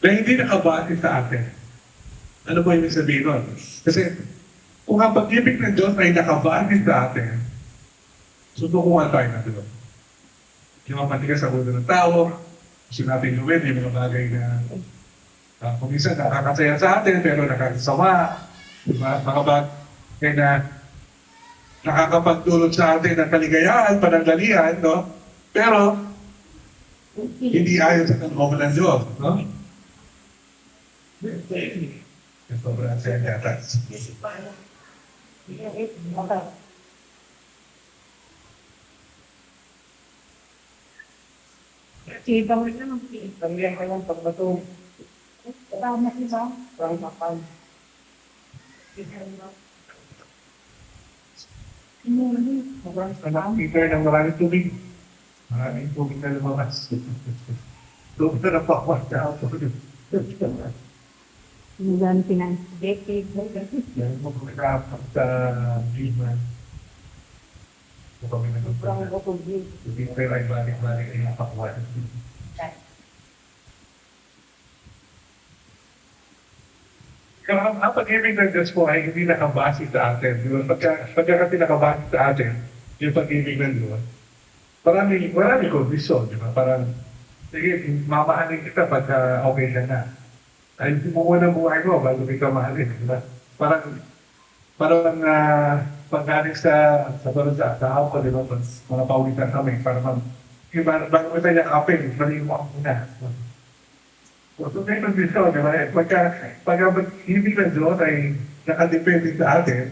Na hindi nakabase sa atin. Ano po yung sabihin nun? Kasi kung ang pag-ibig ng Diyos ay nakabase sa atin, sutukuhan tayo na Diyos. Yung matigas sa mundo ng tao, gusto natin gawin yung mga bagay na kung minsan nakakasaya sa atin, pero nakakasama. Diba? Mga bagay na nakakapagdulot sa atin ng kaligayahan, panandalian, no? Pero, hindi ayon sa kalooban ng Diyos, no? Sobrang saya yata. Ibang rin naman. Tanggihan ka lang pagbato. Tama iba. Parang mapan. Anak Peter ng maraming tubig. Maraming tubig na lumabas. Tubig na napakwat na ako. Mulan pinag-decade. Dahil mo kumikapag sa G-Man. Kung kami nagpapalala. Hindi ko kayo ay balik-balik ay napakwat. Kaya ang pag-ibig ng Diyos po ay hindi nakabase sa atin. Di ba? Pagka kasi nakabase sa atin, yung pag-ibig ng Diyos, marami kondisyon, di ba? Parang, sige, mamahalin kita pagka okay ka na. Ay, hindi mo muna buhay mo bago kita mahalin, di ba? Parang paggaling sa asawa ko, di ba? Mga pawitan kami, parang bago kita niya kapin, mali mo ako muna. So, may kondisyon, di ba? Pagka hindi ng Diyos ay nakadepende sa atin,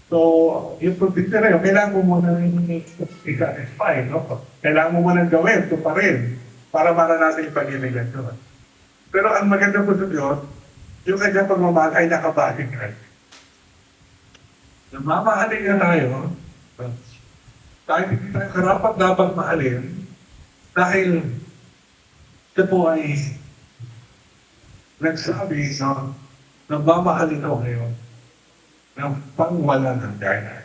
so yung kondisyon na yun, kailangan mo muna i-satisfy, no? Kailangan mo muna gawin, ito pa rin, para maranasin yung pag-ibig ng Diyos. Pero ang maganda po sa Diyos, yung kanyang pagmamahal ay nakabalik ka. Mamahalin na tayo, kahit hindi tayo karapat dapat mahalin, dahil ito po ay nagsabi na mamahalin ako ngayon ng pangwala ng gaya.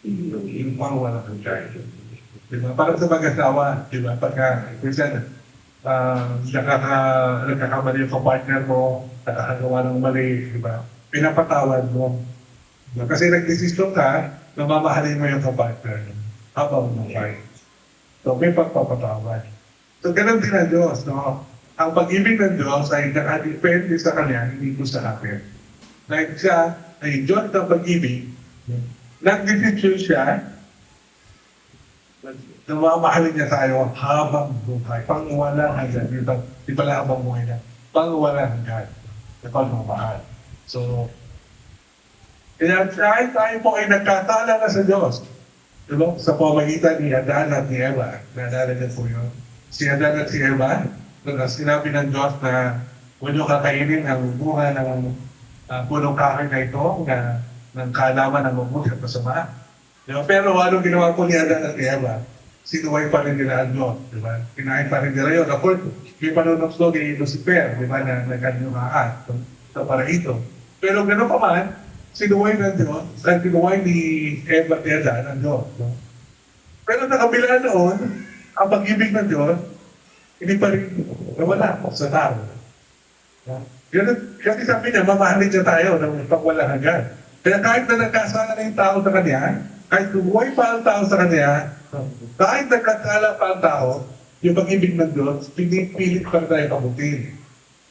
Yung pangwala ng gaya. Diba? Para sa mag-asawa, diba? Pagka, minsan, nagkakamali yung partner mo, nakakagawa ng mali, diba? Pinapatawad mo. Diba? Kasi nagdesisyon ka na mamahalin mo yung partner habang buhay. So, may pagpapatawad. So, ganun din ang Diyos, no? Ang pag-ibig ng Diyos ay nakadepende sa Kanya, hindi po sa akin. Dahil siya ay Diyos ng pag-ibig, nag-desisyon siya, namamahalin niya tayo habang buhay. Pangwalang hanggan. Di pala habang buhay na. Pangwalang hanggan. Na pagmamahal. So, kaya kahit tayo po ay nagkatala na sa Diyos, diba? Sa pamagitan ni Adan at ni Eva, naalala niyo po yun. Si Adan at si Eva, sinabi ng Diyos na huwag niyo kakainin ang bunga ng punong kahoy na ito, ng kalaman ng mabuti at masama. Diba? Pero anong ginawa po ni Adan at ni Eva? Sinuway pa rin nila ang Diyos, di ba? Kinain pa rin nila yun. Ako, may panunokso ni Lucifer, di ba, na nagkanyumaan sa paraito. Pero gano'n pa man, sinuway ng Diyos, at sinuway ni Eva at Adan ang Diyos. No? Pero nakabila noon, ang pag-ibig ng Diyos, hindi pa rin nawala sa tao. Kasi sabi niya, mamahalin niya tayo ng pagwalang hanggan. Kaya kahit na nagkasala na yung tao sa kanya, kahit lumuhay pa ang tao sa kanya, kahit nagkasala pa ang tao, yung pag-ibig ng Diyos, pinipilit pa rin tayo kabutin.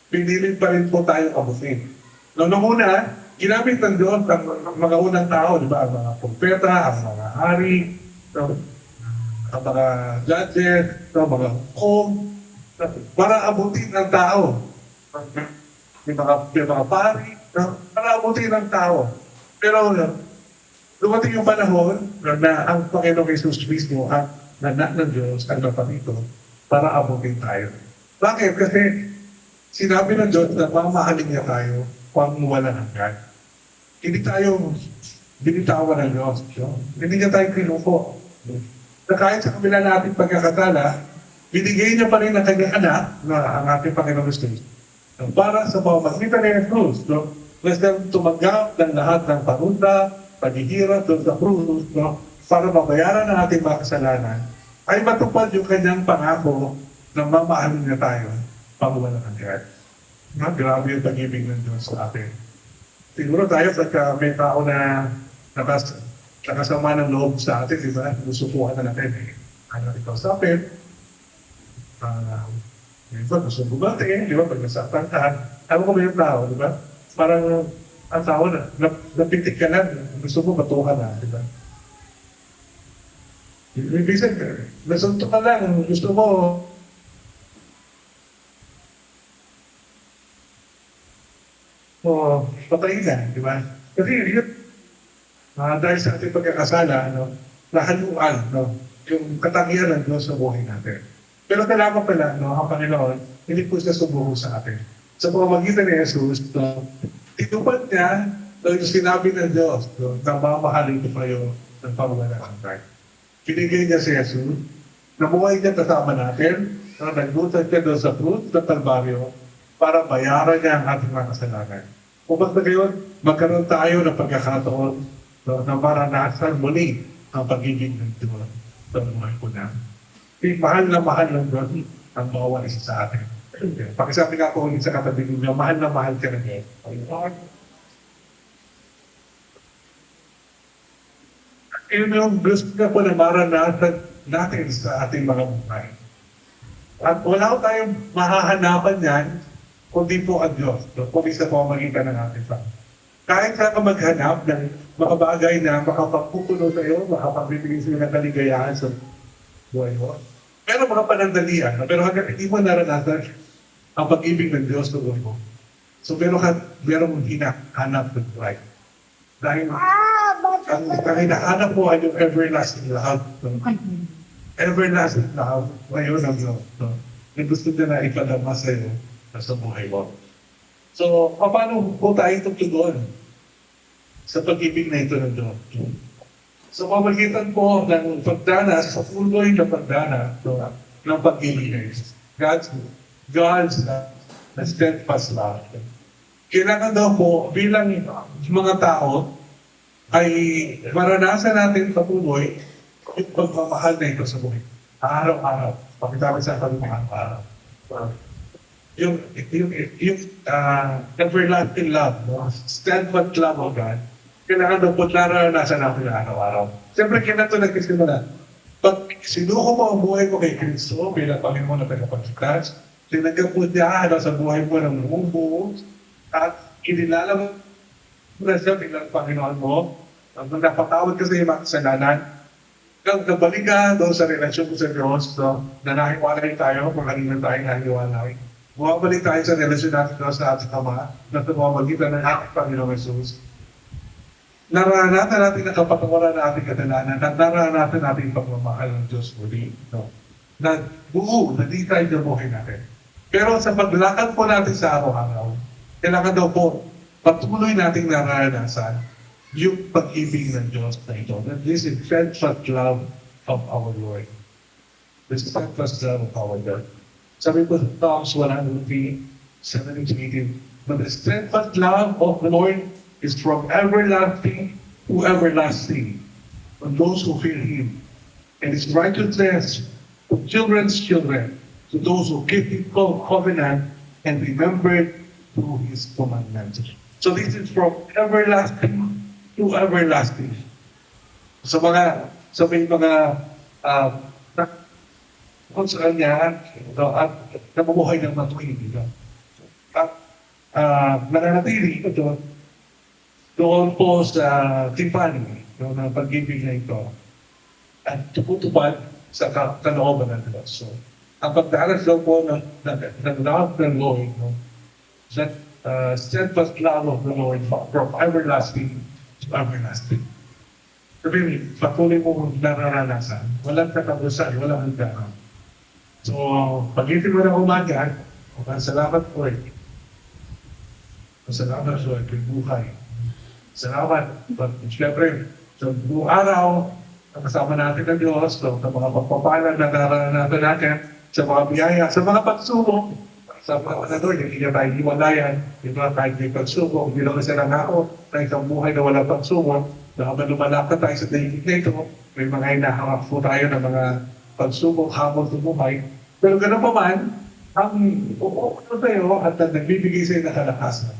Pinilit pa rin po tayo kabutin. Noong una, ginamit ng Diyos ang mga unang tao, di ba? Ang mga propeta, ang mga hari, ang mga judges, ang mga hukom, para abutin ang tao. Yung mga pari, para abutin ang tao. Pero dumating yung panahon na ang Panginoong Jesus mismo ang anak ng Diyos ang naparito para abutin tayo. Bakit? Kasi sinabi ng Diyos na mamahalin niya tayo kung walang hanggan. Hindi tayo binitawan ng Diyos. Hindi niya tayo kinuko. Na kahit sa kabila natin pagkakatala, binigay niya pa rin ang kanyang anak na ang ating Panginoong Jesus para sa pamamagitan ni Jesus. Basta tumanggap ng lahat ng parusa, paghihirap doon sa krus, para mabayaran ang ating mga kasalanan, ay matupad yung kanyang pangako na mamahalin niya tayo pag walang hanggan. Grabe yung pag-ibig ng Diyos sa atin. Siguro tayo pagka may tao na nakasama ng loob sa atin, di ba? Gusupuhan na natin. Ano ikaw sa atin? Di ba? Gusto bumati, di ba? Pag nasaktan ka, alam ko ba yung tao, di ba? Parang ang tao na, napitik ka na, gusto mo batukan na, di ba? Ibig nasunto ka lang, gusto mo, patayin na, di ba? Kasi yun, dahil sa ating pagkakasala, nahaluan, yung katangian ng Diyos sa buhay natin. Pero kailangan pala, ang Panginoon, hindi po siya sumuho sa atin. Sa pamamagitan ni Jesus, tinupad niya yung sinabi ng Diyos, na mamahalin ko kayo ng pamamahala ng Christ. Binigay niya si Jesus, nabuhay niya kasama natin, na naglutan siya doon sa krus sa Kalbaryo para bayaran niya ang ating mga kasalanan. Upang sa gayon, magkaroon tayo ng pagkakataon na maranasan muli ang pagiging ng Diyos sa buhay ko na. Mahal na mahal ng Diyos ang bawat isa sa atin. Pakisabi nga po ulit sa katabi niyo, mahal na mahal ka ng Diyos. Yun yung gusto na po na maranasan natin sa ating mga buhay. At wala ko tayong mahahanapan yan, kundi po ang Diyos. Kung isa po ang magitan ng ating Panginoon. Kahit ka maghanap ng mga bagay na makapagpupuno sa iyo, makapagbibigay sa iyo ng kaligayahan sa buhay mo. Pero mga panandalian, pero hanggang hindi mo naranasan ang pag-ibig ng Diyos sa buhay mo. So merong hinahanap ng Christ. Dahil ang hinahanap mo ay yung everlasting love. Everlasting love ngayon ang Diyos. Na gusto niya na ipadama sa iyo sa buhay mo. So, paano po tayo tutugon sa pag-ibig na ito ng Diyos? So, pamagitan po ng pagdanas, sa puloy na pagdanas ng pag-ibig. God's steadfast love. Kailangan daw po, bilang mga tao, ay maranasan natin patuloy yung pagmamahal na ito sa buhay. Araw-araw. Pagkatapos sa araw-araw. Yung everlasting love, steadfast love of God, kailangan daw po naranasan natin araw-araw. Siyempre, kailan ito nagkisimula? Pag sinuko mo ang buhay mo kay Kristo bilang Panginoon na tagapagligtas, tinanggap mo niya sa buhay mo ng buong buo, at kinilala mo na siya bilang Panginoon mo, ang napatawad ka sa iyong mga kasalanan, kung nabalik ka doon sa relasyon mo sa Diyos, na nahiwalay tayo, kung kanina tayo nahiwalay, bumabalik tayo sa relasyon natin sa ating Ama, na tumamagitan ng ating Panginoong Jesus. Naranasan natin ang kapatawaran ng ating kasalanan, at naranasan natin ang pagmamahal ng Diyos muli. Na buo, na di tayo nabuhay natin. Pero sa paglakad po natin sa araw-araw, kailangan daw po patuloy nating naranasan yung pag-ibig ng Diyos na ito. That this is steadfast love of our Lord. The steadfast love of our Lord. Sabi po sa Psalms 103, 17-18, but the steadfast love of the Lord is from everlasting to everlasting on those who fear Him. And His righteousness to children's children, to those who keep His covenant and remember to His commandments. So this is from everlasting to everlasting. Sa may mga kung sa kanya at nabubuhay ng matuwid. At nananatili ito doon po sa timpani ng pag-ibig na ito at tutupad sa kalooban ng Diyos. So, ang pagdaras daw po ng love ng Lord, that steadfast love of the Lord from everlasting to everlasting. Sabihin, patuloy mo nararanasan. Walang katapusan, walang hangganan. So, pag-ibig mo ng umaga, salamat po eh. Salamat po eh, buhay. Salamat. Siyempre, sa buong araw, kasama natin ng Diyos, sa mga pagpapalan na naranasan natin, sa mga biyaya, sa mga pagsubok, sa mga panador, hindi niya tayo hiwalayan, hindi na tayo may pagsubok, hindi lang kasi nangako na isang buhay na walang pagsubok, na habang lumalakad tayo sa daigdig na ito, may mga hinaharap po tayo ng mga pagsubok, hamon sa buhay. Pero gano'n pa man, ang uupo tayo at nagbibigay sa iyo ng kalakasan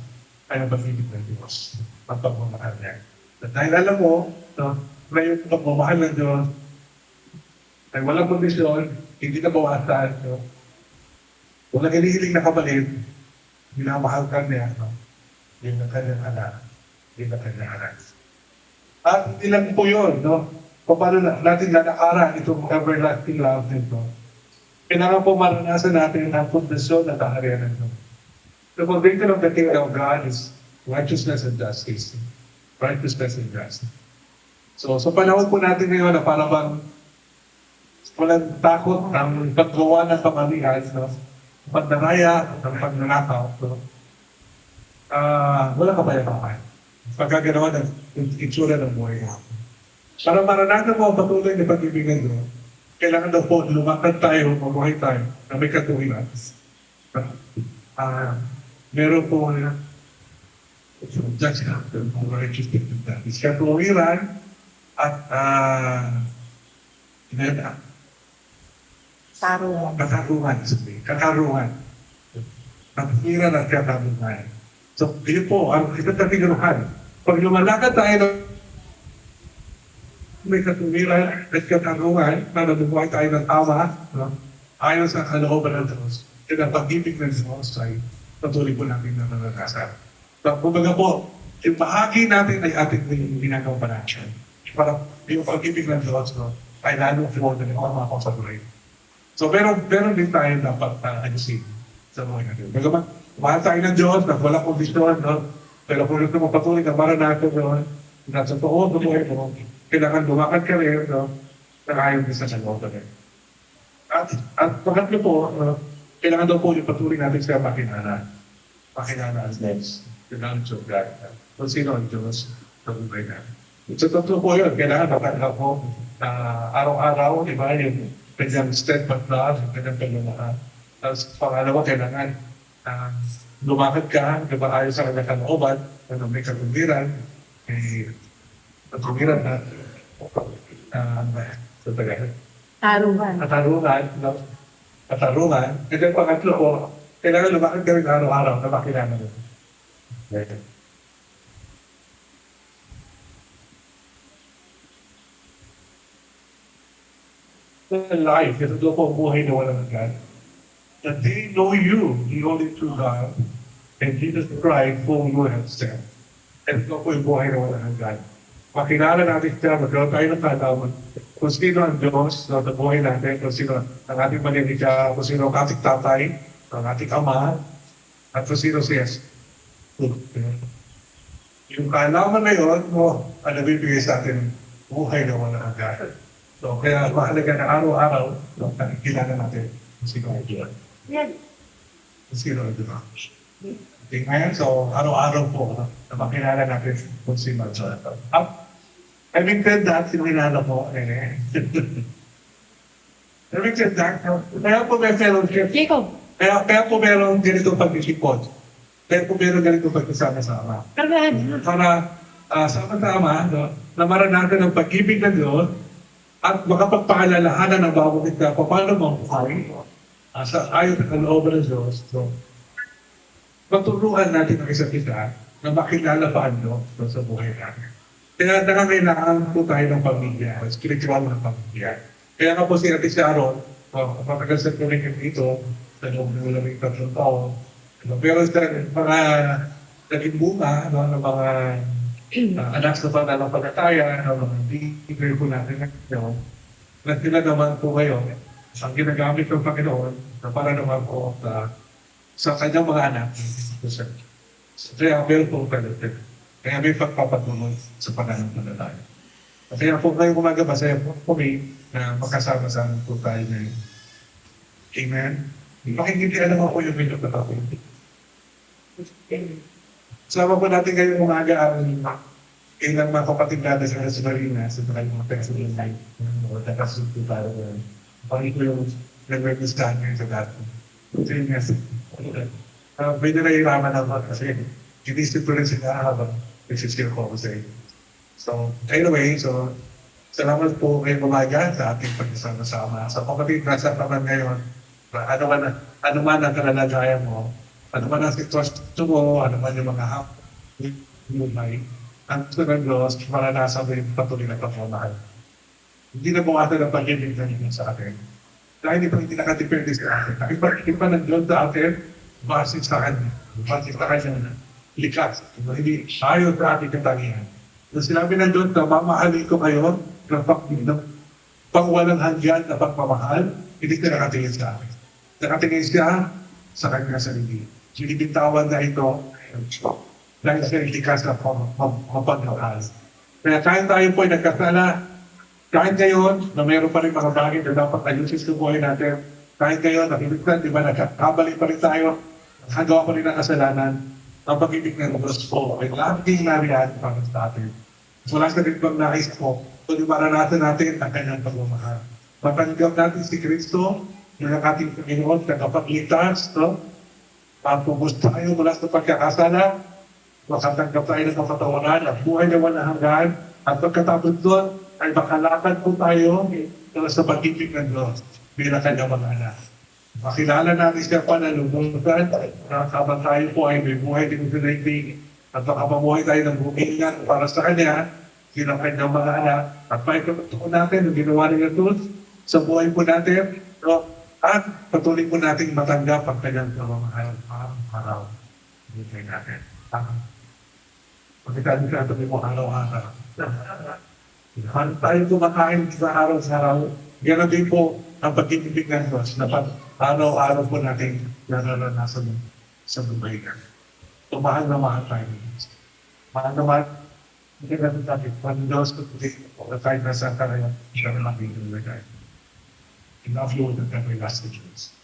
ay ang pag-ibig ng Diyos, ang pagmamahal niya. At dahil alam mo, na yung pagmamahal ng Diyos ay walang kondisyon, hindi na bawasan. Walang hinihiling na kapalit, minamahal ka niya, yun ang kanyang anak, yun ang kanyang anak. At hindi lang po yun, paano natin lalakaran itong everlasting love nito. Kailangan po maranasan natin ang kondisyon na kaharian ng Diyos. The foundation of the kingdom of God is righteousness and justice. Righteousness and justice. So, sa panahon po natin ngayon na para bang walang takot ang paggawa ng kamalian, pagdaraya, ang pagnanakaw, wala kapayapaan. Pagkaganawa ng itsura ng buhay. Para maranasan mo ang patuloy na pag-ibig ng Diyos, kailangan daw po lumakad tayo, mabuhay tayo na may katuwiran. Meron po na just after more interested in that. Is katuwiran at Tarungan. katarungan. Katarungan. Katuwiran at katarungan. So, yun po, ang kitatapigaruhan. Pag lumalakad tayo ng may katuwiran at katarungan para bubuhay tayo ng tama, no? Ayon sa kalooban ng Diyos, at ang pag-ibig ng Diyos ay patuloy po natin na naranasan. So, kumbaga po, yung bahagi natin ay ating ginagawa pa natin. Para yung pag-ibig ng Diyos, no, ay lalo po na mga kapatuloy. So, pero din tayo dapat ayusin sa mga natin. Bagaman, mahal tayo ng Diyos, na wala kondisyon, no? Pero kung gusto mo patuloy na para natin, no? Nasa totoo, buhay mo, kailangan lumakad ka rin, no? Nakayon din sa kalooban rin. At pangatlo po, kailangan daw po yung patuloy natin sa makinana. Makinana as Diyos. Kailangan Diyos God. Kung sino ang Diyos sa buhay natin. So, totoo po yun. Kailangan makakala po araw-araw, di ba, yung kanyang steadfast love, yung kanyang pagmamahal. Tapos, pangalawa, kailangan lumakad ka, di ba, ayon sa kanyang kalooban, na may kagumiran, may kagumiran na sa Tagalog. Tarungan. Katarungan, no? Katarungan. And then pangatlo po, kailangan lumakad ka rin araw-araw na makilala mo. Life, ito po ang buhay na walang hanggan. That they know you, the only true God, and Jesus Christ, whom you have sent. And ito po yung buhay na walang hanggan. Makilala natin siya, magkaroon tayo ng kalaman kung sino ang Diyos sa buhay natin, kung sino ang ating maninika, kung sino ang ating tatay, ang ating ama, at kung sino si Jesus. Yung kaalaman na yun, ang nabibigay sa atin buhay na walang hanggan. So, kaya mahalaga na araw-araw, nakikilala natin kung sino ang Diyos. Kung sino ang Diyos. Okay, ngayon, so araw-araw po na makilala natin kung sino ang Diyos. Having said that, sinilala ko, having said that, kaya po may fellowship, Jacob. kaya po meron ganitong pag-isipod. Kaya po meron ganitong pagkasama-sama. Kargaan. Para sama-sama, no, na maranasan ang pag-ibig ng Diyos at makapagpaalalahanan ng bawat kita paano mabuhay sa ayon sa kalooban ng Diyos. So, maturuan natin ang isa't isa na makilala pa ang Diyos sa buhay natin. Kaya nangangailangan po tayo ng pamilya, spiritual na pamilya. Kaya nga po si Ate Sharon, matagal sa tuloy dito, sa loob ng 3 taon. Pero sa mga naging bunga ng mga anak sa pananampalataya, ng mga leader po natin ngayon, na sila naman po ngayon, ang ginagamit ng Panginoon na para naman po sa kanyang mga anak. Kaya meron po palitin. Kaya may pagpapatuloy sa pananampalataya. Kaya po ngayong umaga, masaya po kami na makasama sa po tayo ngayon. Amen? Makikintian naman po yung video na ako. Sama po natin ngayong umaga ang ilang mga kapatid natin sa Marina, sa mga Texas Night. Nakasunod para doon. Pangito yung nag-registahan ngayon sa dati. So yun nga, may nalahiraman naman kasi inisip ko rin sila habang nagsisil ko sa inyo. So, anyway, so salamat po ngayong umaga sa ating pag-isama-sama. Sa kapatid, nasa naman ngayon, ano man ang kalalagayan mo, ano man ang sitwasyon mo, ano man yung mga hapon, ang gusto ng Diyos, maranasan mo yung patuloy na pagmamahal. Hindi na buwatan ang pag-ibig na ninyo sa atin. Dahil hindi nakadepende sa atin. Ang pag-ibig ng Diyos sa atin, base sa Kanya. Base sa Kanya likas. Hindi ayaw sa ating katangian. Nung sinabi ng Diyos na mamahalin ko kayo ng pangwalang hanggan na pagmamahal, hindi ka nakatingin sa akin. Nakatingin siya sa Kanya sarili. Sinibitawan na ito dahil siya likas na mapagmahal. Kaya kahit tayo po ay nagkasala, kahit ngayon na mayroon pa rin mga bagay na dapat ayusin sa buhay natin, kahit ngayon, nakikita, di ba, nagkakabali pa rin tayo, nakagawa pa rin ng kasalanan, ang pag-ibig ng Diyos po ay laging nariyan para sa atin. Wala sa rin bang nais po Kundi maranasan natin ang kanyang pagmamahal. Matanggap natin si Kristo, yung ating Panginoon, tagapagligtas, no? Pagpubos tayo mula sa pagkakasala, makatanggap tayo ng kapatawaran at buhay na walang hanggan. At pagkatapos doon, ay makalakad po tayo sa pag-ibig ng Diyos bilang kanyang mga anak. Makilala natin siya panalulutan, habang tayo po ay may buhay din sa daigdig at makapamuhay tayo ng bukingan para sa Kanya, bilang kanyang mga anak, at maipatutunan natin ang ginawa ni Jesus sa buhay po natin, no? At patuloy po nating matanggap ang kanyang pamamahal araw-araw. Hindi natin. Pagkitabi ka ito mo araw-araw. Paano tayo kumakain sa araw-araw? Ganoon din po ang pag-ibig ng Diyos na araw-araw po natin nararanasan sa buhay natin. So, mahal na mahal tayo. Mahal na mahal. Hindi natin sabi, ang Diyos ko today, kahit nasa karayan, siya na makikilagay. Enough Lord at everlasting Diyos.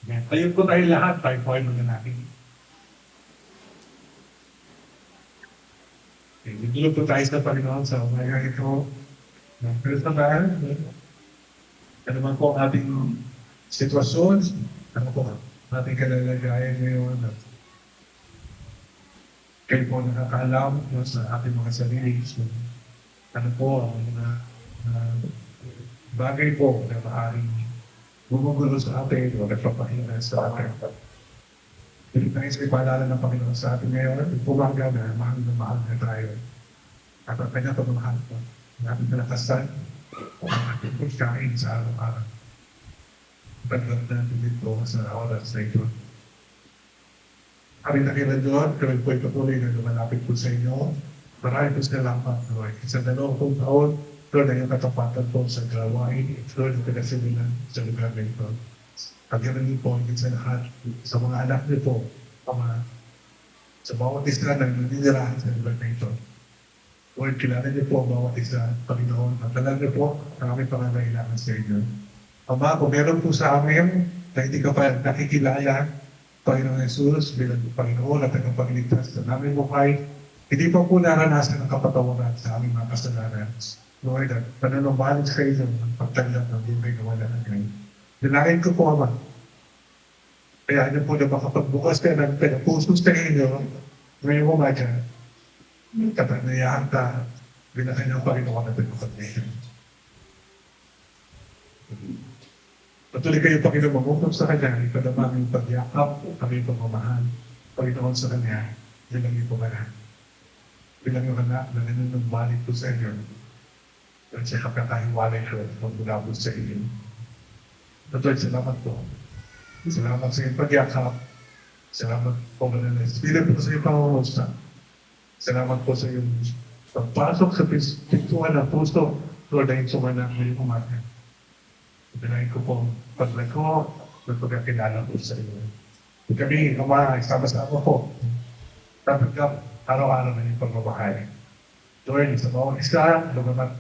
Tayo po tayo lahat, tayo po ay mga natin. Nagdulog po tayo sa Panginoon sa umaga ito. Pero sa bahan, ano man po ang ating sitwasyon, ano po ang ating kalalagayan ngayon, kayo po nakakaalam sa ating mga sarili. So, ano po ang mga bagay po na maaaring gumugulo sa atin o nagpapahina sa atin. Pero tayo sa ipaalala ng Panginoon sa atin ngayon, pumaga na mahal na tayo. At ang kanya pamamahal po, ang ating kalakasan, ang ating pagkain sa araw-araw. Pagkat natin dito sa oras na ito. Kami nakila doon, kami po ipatuloy na lumalapit po sa inyo. Maraming po salamat, Lord. Sa 20 taon, Lord, ang iyong katapatan po sa gawain, Lord, ang pinasimulan sa lugar na ito. Pagkakaroon po, higit sa lahat, sa mga anak niyo po, sa bawat isa na naninirahan sa lugar na ito. Lord, kilala niyo po ang bawat isa, Panginoon, at alam niyo po ang aming pangangailangan sa inyo. Ama, kung meron po sa amin na hindi ka pa nakikilala, Panginoon Jesus, bilang Panginoon at ang pagligtas sa naming buhay, hindi pa po naranasan ang kapatawaran sa aming mga kasalanan. Lord, at pananampalit sa iyo ang pagtanggap ng buhay na wala hanggang. Dalangin ko po, Ama. Kaya niyo po na makapagbukas kayo ng puso sa inyo, ngayong umaga, kapanayahan ka bilang kanyang Panginoon at pagpapagay. Patuloy kayo, Panginoon, mamukap sa Kanya, ipadama ang pagyakap, kami pagmamahal, Panginoon sa Kanya, bilang yung pumalan. Bilang yung anak na nanunumalik po sa inyo, at siya kapatahiwalay ko kung mula po sa inyo. Patuloy, salamat po. Salamat sa iyong pagyakap. Salamat po, Manana. Salamat po sa iyong pangungusap. Salamat po sa iyong pagpasok sa pintuan ng puso, Lord, ay sumanak ngayong umaga. Pinahin ko po paglago at pagkakilala po sa inyo. Kami, Ama, sama-sama po. Tatanggap araw-araw na yung pagmamahal. Lord, sa bawat isa, lumamat,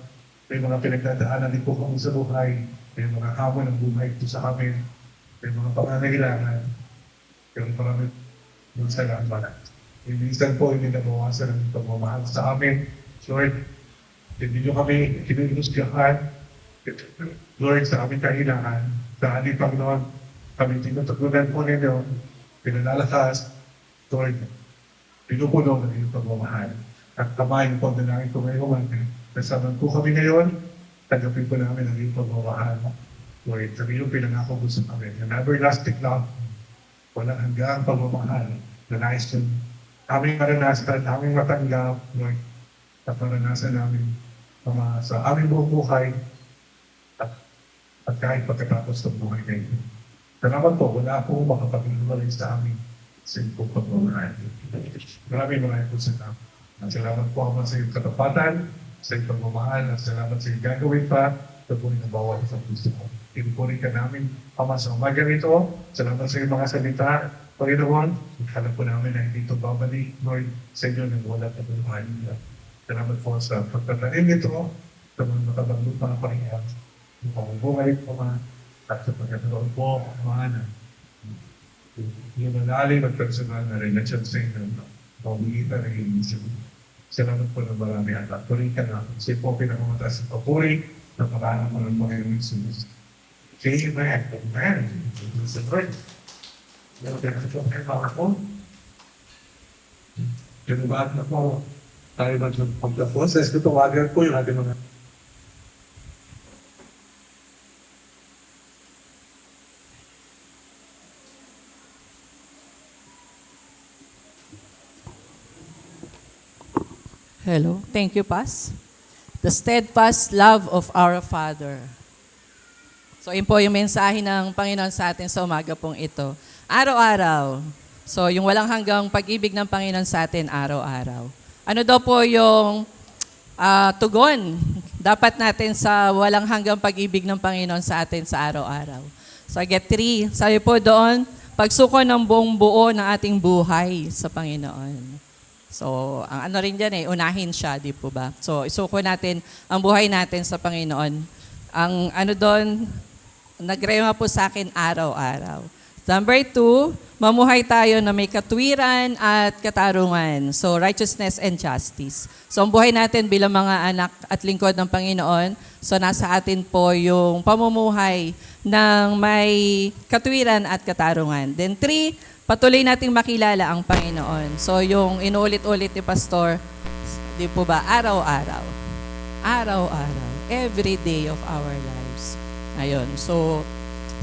may mga pinagdadaanan din po kami sa buhay, may mga hamon ng buhay po sa amin, may mga pangangailangan, pero marami yung salamat. Minsan po, hindi nabawasan ang pagmamahal sa amin. Lord, hindi nyo kami kinulustiyahan. Lord, sa aming kahinaan, sa aming Panginoon, kami tinutugunan po ninyo, pinalalakas, Lord, pinupuno na iyong pagmamahal. At tamahin po na namin po ngayong umaga. Nasaman po kami ngayon, tanggapin po namin ang iyong pagmamahal. Lord, sa iyong pinangako po sa kami, an everlasting love, walang hanggang pagmamahal, na nais yung aming maranasan, aming matanggap, Lord, at maranasan namin sa aming buong buhay, at kahit pagkatapos ng buhay na ito. Salamat po, wala po makapag-inumalay sa amin sa iyong pagmamahal. Maraming po salamat. At salamat po Ama sa iyong katapatan, sa iyong pagmamahal, at salamat sa iyong gagawin pa sa buhay ng bawat isang puso ko. Tinupunin ka namin, Ama, sa umaga nito. Salamat sa iyong mga salita, Panginoon. Alam po namin na hindi ito babalik, Lord, sa inyo ng wala at buhay. Salamat po sa pagtatanim nito, sa mga matabang mga Panginoon. Ang buhay po mga at sa pagkakaroon po, mga na yung malalim at personal na relasyon sa inyo, pamilitan ng inisip Salamat po ng marami at patuloy ka na. Kasi po pinamamatas sa papuri na pangalan mo ng Panginoon Jesus. Amen. Amen. Sa Lord. Pinakasok kayo mga po. Pinubahat na po. Tayo magpagtapos. Sa tawagan po yung ating mga Hello. Thank you, Pas. The steadfast love of our Father. So, yun po yung mensahe ng Panginoon sa atin sa umaga pong ito. Araw-araw. So, yung walang hanggang pag-ibig ng Panginoon sa atin araw-araw. Ano daw po yung tugon dapat natin sa walang hanggang pag-ibig ng Panginoon sa atin sa araw-araw? So, I get 3. Sabi po doon, pagsuko ng buong buo ng ating buhay sa Panginoon. So, ang ano rin dyan unahin siya, di po ba? So, isuko natin ang buhay natin sa Panginoon. Ang ano doon, nagrema po sa akin araw-araw. Number 2, mamuhay tayo na may katwiran at katarungan. So, righteousness and justice. So, ang buhay natin bilang mga anak at lingkod ng Panginoon, so nasa atin po yung pamumuhay ng may katwiran at katarungan. Then 3, patuloy nating makilala ang Panginoon. So, yung inuulit-ulit ni Pastor, di po ba, araw-araw. Araw-araw. Every day of our lives. Ayun. So,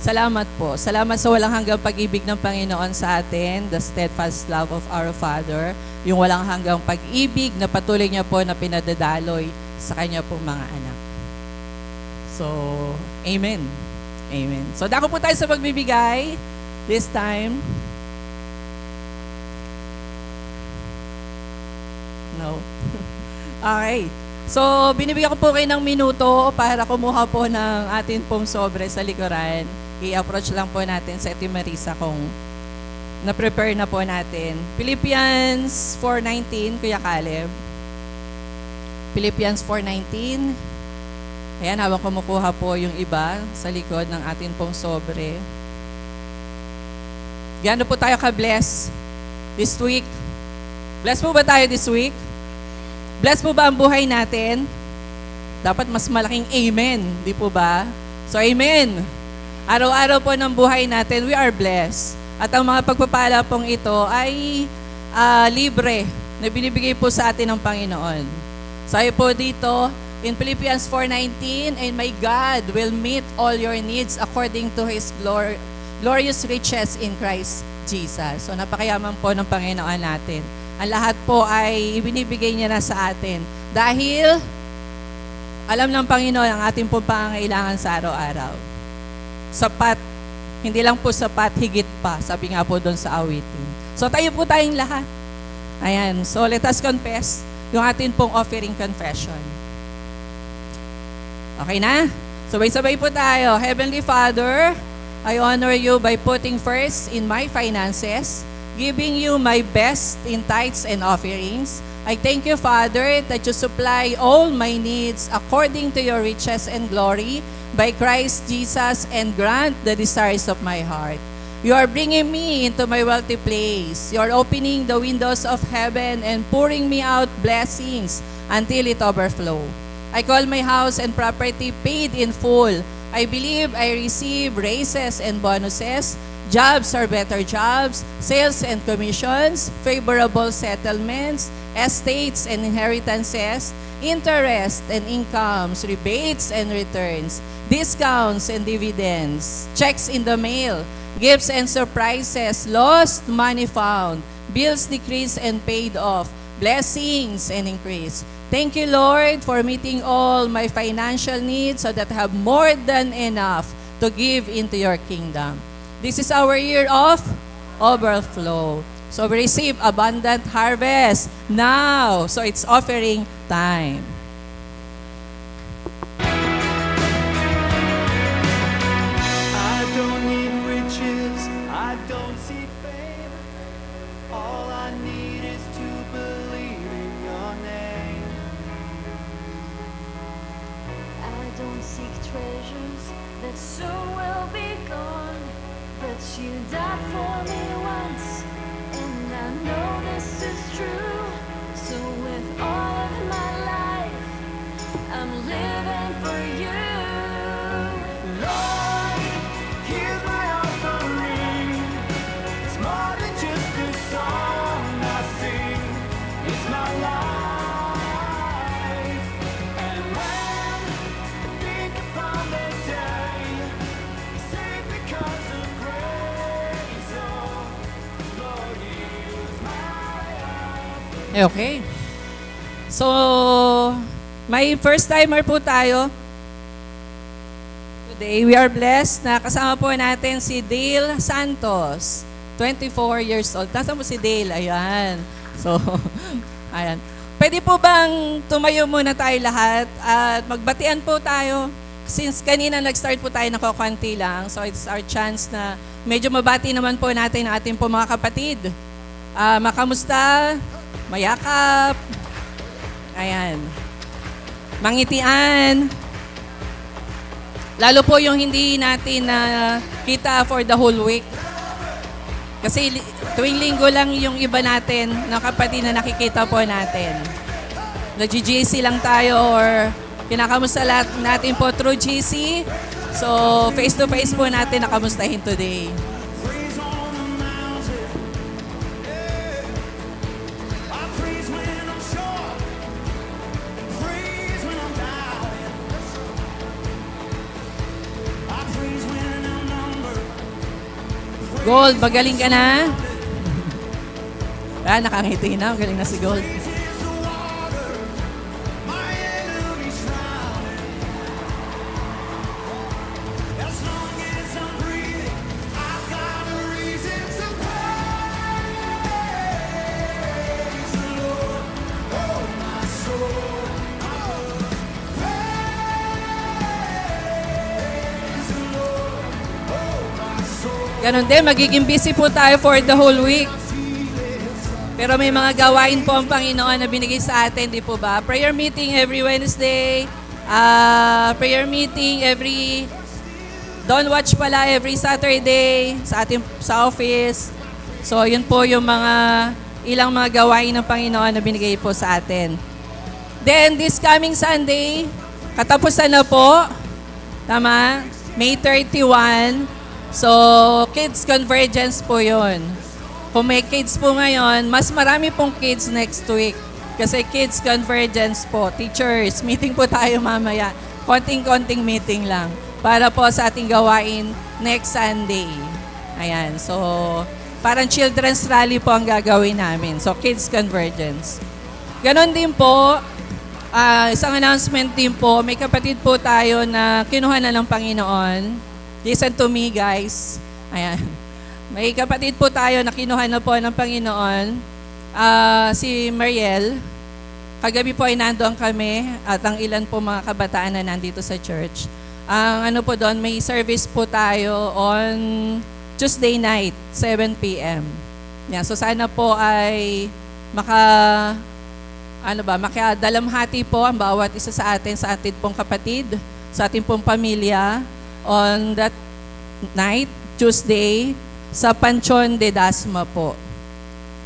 salamat po. Salamat sa walang hanggang pag-ibig ng Panginoon sa atin, the steadfast love of our Father, yung walang hanggang pag-ibig na patuloy niya po na pinadadaloy sa kanya pong mga anak. So, amen. Amen. So, dako po tayo sa pagbibigay this time. No. Okay. So, binibigyan ko po kayo ng minuto para kumuha po ng atin pong sobre sa likuran. I-approach lang po natin sa Ate Marisa kung na-prepare na po natin. Philippians 4:19, Kuya Caleb. Philippians 4:19. Ayan, habang kumukuha po yung iba sa likod ng atin pong sobre. Gaano po tayo ka-bless this week? Bless po ba tayo this week? Bless po ba ang buhay natin? Dapat mas malaking amen, di po ba? So, amen. Araw-araw po ng buhay natin, we are blessed. At ang mga pagpapala pong ito ay libre na binibigay po sa atin ng Panginoon. Sabi po dito, in Philippians 4:19, and my God will meet all your needs according to His glorious riches in Christ Jesus. So, napakayaman po ng Panginoon natin. Ang lahat po ay ibinibigay niya na sa atin. Dahil alam ng Panginoon ang ating pong pangangailangan sa araw-araw. Sapat, hindi lang po sapat, higit pa. Sabi nga po doon sa awitin. So tayo po tayong lahat. Ayan, so let us confess yung ating pong offering confession. Okay na? Sabay-sabay po tayo. Heavenly Father, I honor you by putting first in my finances, giving you my best in tithes and offerings. I thank you, Father, that you supply all my needs according to your riches and glory by Christ Jesus and grant the desires of my heart. You are bringing me into my wealthy place. You are opening the windows of heaven and pouring me out blessings until it overflow. I call my house and property paid in full. I believe I receive raises and bonuses. Jobs are better jobs, sales and commissions, favorable settlements, estates and inheritances, interest and incomes, rebates and returns, discounts and dividends, checks in the mail, gifts and surprises, lost money found, bills decreased and paid off, blessings and increase. Thank you, Lord, for meeting all my financial needs so that I have more than enough to give into your kingdom. This is our year of overflow. So we receive abundant harvest now. So it's offering time. I don't need riches, I don't seek fame. All I need is to believe in your name. I don't seek treasures that soon will be gone, but you died for me once, and I know this is true. So with all of my life, I'm living for you. Lord, here's my offering. It's more than just a song I sing. It's my life. And when I think upon the day, saved because of grace, oh, Lord, here's my offering. Okay. So, may first timer po tayo. Today, we are blessed na kasama po natin si Dale Santos, 24 years old. Nasaan po si Dale? Ayan. So, ayan. Pwede po bang tumayo muna tayo lahat at magbatian po tayo? Since kanina nag-start po tayo nakakunti lang, so it's our chance na medyo mabati naman po natin ang ating po mga kapatid. Makamusta? Mayakap? Ayan. Mangitian. Lalo po yung hindi natin na kita for the whole week. Kasi tuwing linggo lang yung iba natin na kapatid na nakikita po natin. Nag-GC lang tayo or kinakamusta lahat natin po through GC. So, face-to-face po natin nakamustahin today. Praise on the mountain. I praise when I'm sure. Praise when I'm doubting. I praise when I'm numbered. Gold, magaling ka na? Nakangiti na. Magaling na si Gold. Praise is the water. My enemies drowning. As long as I'm breathing, I've got a reason to praise the Lord. Oh, my soul. Praise the Lord. Oh, my soul. Ganon din, magiging busy po tayo for the whole week. Pero may mga gawain po ang Panginoon na binigay sa atin, di po ba? Prayer meeting every Wednesday, prayer meeting every, Dawn Watch pala every Saturday sa office. So, yun po yung ilang mga gawain ng Panginoon na binigay po sa atin. Then, this coming Sunday, katapusan na po. Tama? May 31. So, Kids Convergence po yun. Kung may kids po ngayon, mas marami pong kids next week. Kasi Kids Convergence po. Teachers, meeting po tayo mamaya. Konting-konting meeting lang. Para po sa ating gawain next Sunday. Ayan. So, parang children's rally po ang gagawin namin. So, Kids Convergence. Ganon din po, isang announcement din po, may kapatid po tayo na kinuha na ng Panginoon. Listen to me, guys. Ayan. May kapatid po tayo na kinuha na po ng Panginoon, si Mariel. Kagabi po ay nandoon kami at ang ilan po mga kabataan na nandito sa church. Ang ano po doon, may service po tayo on Tuesday night, 7 p.m. Yeah, so sana po ay makadalamhati po ang bawat isa sa atin, sa atin pong kapatid, sa ating pong pamilya on that night, Tuesday, sa Panchon de Dasma po.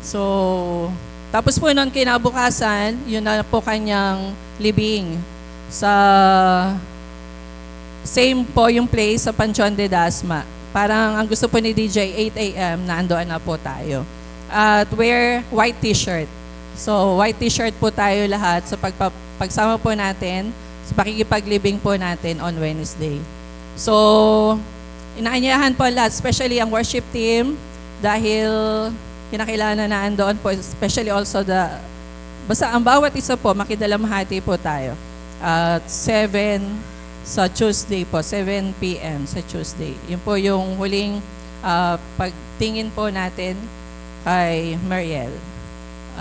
So, tapos po noon kinabukasan, yun na po kanyang libing. Sa same po yung place sa Panchon de Dasma. Parang ang gusto po ni DJ, 8 a.m. na andoon na po tayo. At wear white t-shirt. So, white t-shirt po tayo lahat sa pagsama po natin, sa pakikipaglibing po natin on Wednesday. So, inaanyayahan po lahat, especially ang worship team, dahil kinakailangan na andoon po, especially also basta ang bawat isa po, makidalamhati po tayo. At 7 sa Tuesday po, 7 p.m. sa Tuesday. Yun po yung huling pagtingin po natin kay Mariel.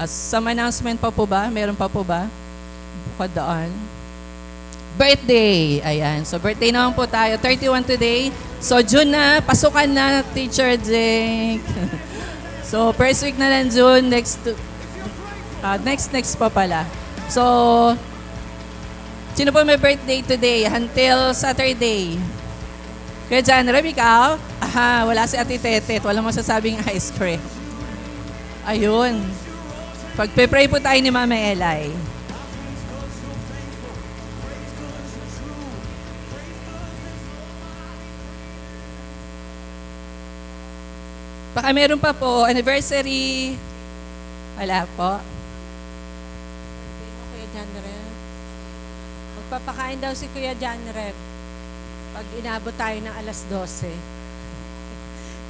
Some announcement pa po ba? Meron pa po ba? Bukod doon. Birthday. Ayan. So, birthday naman po tayo. 31 today. So, June na. Pasukan na, Teacher Jake. So, first week na lang June. Next pa pala. So, sino po may birthday today? Until Saturday. Kaya dyan, ikaw? Aha, wala si Ate Tetet. Walang masasabing ice cream. Ayun. Pagpe-pray po tayo ni Mama Elay. Baka meron pa po, anniversary. Wala po. Kuya John Rev. Magpapakain daw si Kuya John Rev pag inabot tayo ng alas 12.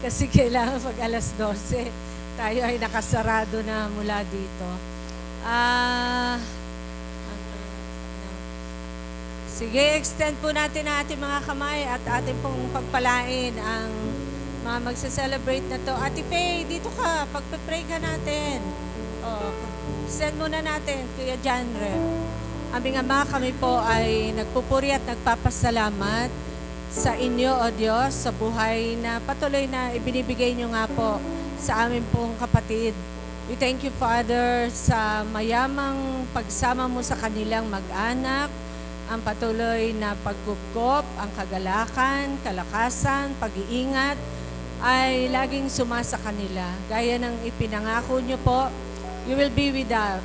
Kasi kailangan pag alas 12, tayo ay nakasarado na mula dito. Sige, extend po natin ang ating mga kamay at ating pong pagpalain ang mga magsa-celebrate na to. Ate Faye, dito ka, pagpe-pray ka natin. Send muna natin, Kuya John Rev. Aming Ama, kami po ay nagpupuri at nagpapasalamat sa inyo, O Diyos, sa buhay na patuloy na ibinibigay nyo nga po sa amin pong kapatid. We thank you, Father, sa mayamang pagsama mo sa kanilang mag-anak, ang patuloy na pagkupkop, ang kagalakan, kalakasan, pag-iingat, ay laging sumasa kanila. Gaya ng ipinangako nyo po, you will be with us,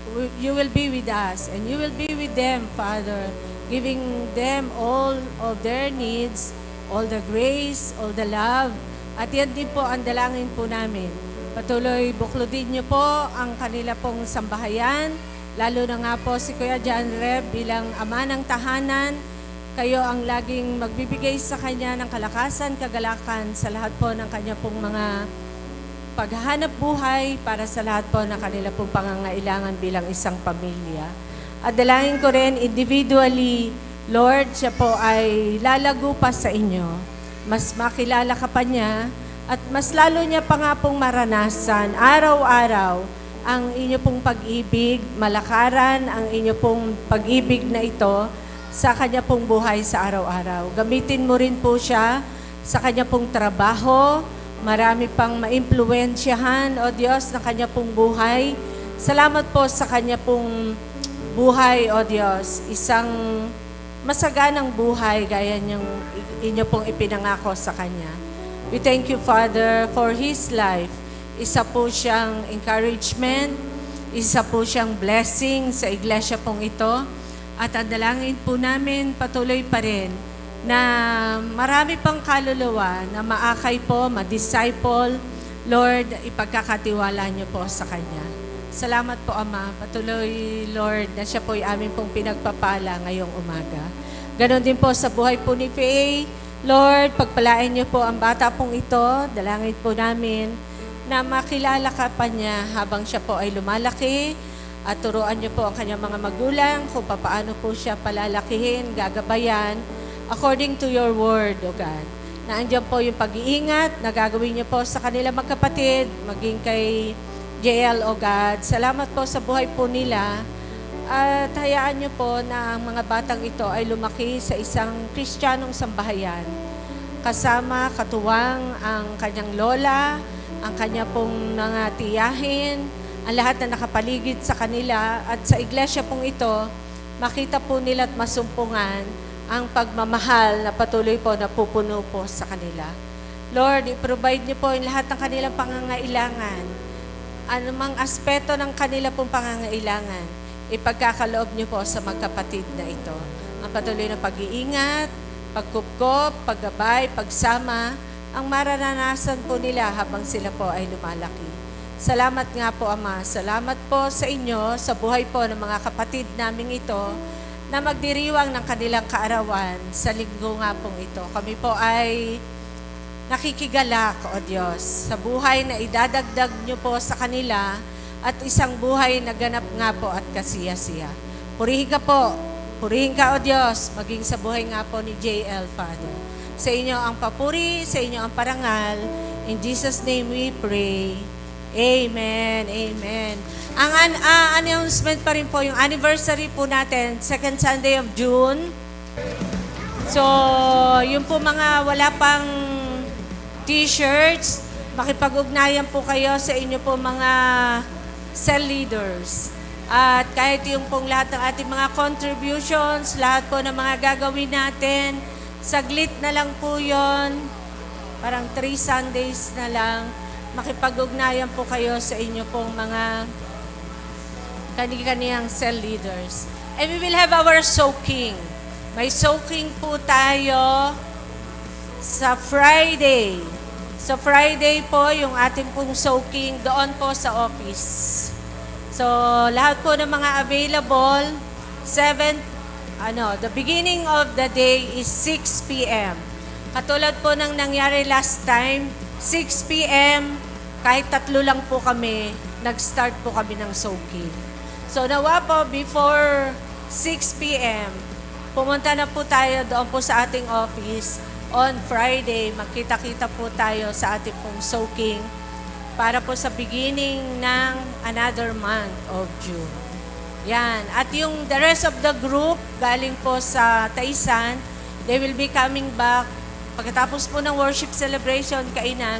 and you will be with them, Father, giving them all of their needs, all the grace, all the love. At yan din po ang dalangin po namin. Patuloy buklodin nyo po ang kanila pong sambahayan, lalo na nga po si Kuya John Rev bilang ama ng tahanan. Kayo ang laging magbibigay sa kanya ng kalakasan, kagalakan sa lahat po ng kanya pong mga paghahanap buhay para sa lahat po ng kanila pong pangangailangan bilang isang pamilya. At dalangin ko rin individually, Lord, siya po ay lalago pa sa inyo. Mas makilala ka pa niya at mas lalo niya pa nga pong maranasan araw-araw ang inyo pong pag-ibig, malakaran ang inyo pong pag-ibig na ito sa kanya pong buhay sa araw-araw. Gamitin mo rin po siya sa kanya pong trabaho, marami pang maimpluwensyahan, O Diyos, na kanya pong buhay. Salamat po sa kanya pong buhay, O Diyos. Isang masaganang buhay gaya niyang inyo pong ipinangako sa kanya. We thank you, Father, for his life. Isa po siyang encouragement, isa po siyang blessing sa iglesia pong ito. At ang dalangin po namin patuloy pa rin na marami pang kaluluwa na maakay po, ma-disciple. Lord, ipagkakatiwala niyo po sa Kanya. Salamat po, Ama. Patuloy, Lord, na siya po ay amin pong pinagpapala ngayong umaga. Ganon din po sa buhay po ni Faye. Lord, pagpalain niyo po ang bata pong ito. Dalangin po namin na makilala ka pa niya habang siya po ay lumalaki. At turuan niyo po ang kanyang mga magulang kung paano po siya palalakihin, gagabayan, according to your word, O God. Na andyan po yung pag-iingat na gagawin niyo po sa kanila magkapatid, maging kay JL, O God. Salamat po sa buhay po nila. At hayaan niyo po na ang mga batang ito ay lumaki sa isang Kristiyanong sambahayan. Kasama, katuwang ang kanyang lola, ang kanya pong mga tiyahin, ang lahat na nakapaligid sa kanila at sa iglesia pong ito, makita po nila at masumpungan ang pagmamahal na patuloy po na pupuno po sa kanila. Lord, i-provide niyo po yung lahat ng kanilang pangangailangan. Anumang aspeto ng kanila pong pangangailangan, ipagkakaloob niyo po sa magkapatid na ito. Ang patuloy na pag-iingat, pagkupkop, paggabay, pagsama, ang mararanasan po nila habang sila po ay lumalaki. Salamat nga po, Ama. Salamat po sa inyo, sa buhay po ng mga kapatid naming ito, na magdiriwang ng kanilang kaarawan sa linggo nga pong ito. Kami po ay nakikigalak, O Diyos, sa buhay na idadagdag niyo po sa kanila at isang buhay na ganap nga po at kasiyasiya. Purihin ka po. Purihin ka, O Diyos, maging sa buhay nga po ni JL, Father. Sa inyo ang papuri, sa inyo ang parangal. In Jesus' name we pray. Amen. Amen. Ang announcement pa rin po, yung anniversary po natin, second Sunday of June. So, yung po mga wala pang t-shirts, makipag-ugnayan po kayo sa inyo po mga cell leaders. At kahit yung pong lahat ng ating mga contributions, lahat po ng mga gagawin natin, saglit na lang po yon, parang 3 Sundays na lang, makipag-ugnayan po kayo sa inyo pong mga kani-kaniyang cell leaders. And we will have our soaking. May soaking po tayo sa Friday. So Friday po yung ating pong soaking doon po sa office. So lahat po ng mga available, the beginning of the day is 6 p.m. Katulad po ng nangyari last time, 6 p.m., kahit 3 lang po kami, nag-start po kami ng soaking. So nawa po, before 6 p.m., pumunta na po tayo doon po sa ating office. On Friday, magkita-kita po tayo sa ating pong soaking para po sa beginning ng another month of June. Yan. At yung the rest of the group, galing po sa Taisan, they will be coming back. Pagkatapos po ng worship celebration, kainan,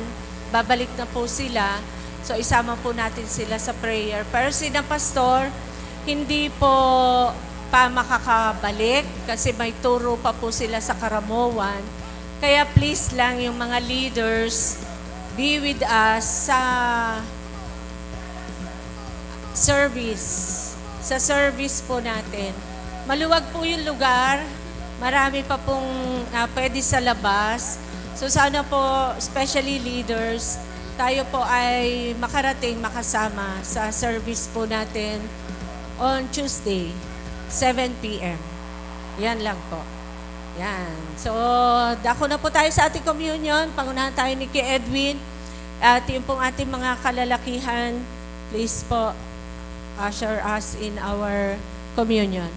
babalik na po sila. So isama po natin sila sa prayer. Pero si na pastor, hindi po pa makakabalik kasi may turo pa po sila sa Karamoan. Kaya please lang yung mga leaders, be with us sa service. Sa service po natin. Maluwag po yung lugar. Marami pa pong pwede sa labas. So sana po, especially leaders, tayo po ay makarating, makasama sa service po natin on Tuesday, 7 p.m. Yan lang po. Yan. So, dako na po tayo sa ating communion. Pangunahan tayo ni Kay Edwin. At yung pong ating mga kalalakihan, please po, usher us in our communion.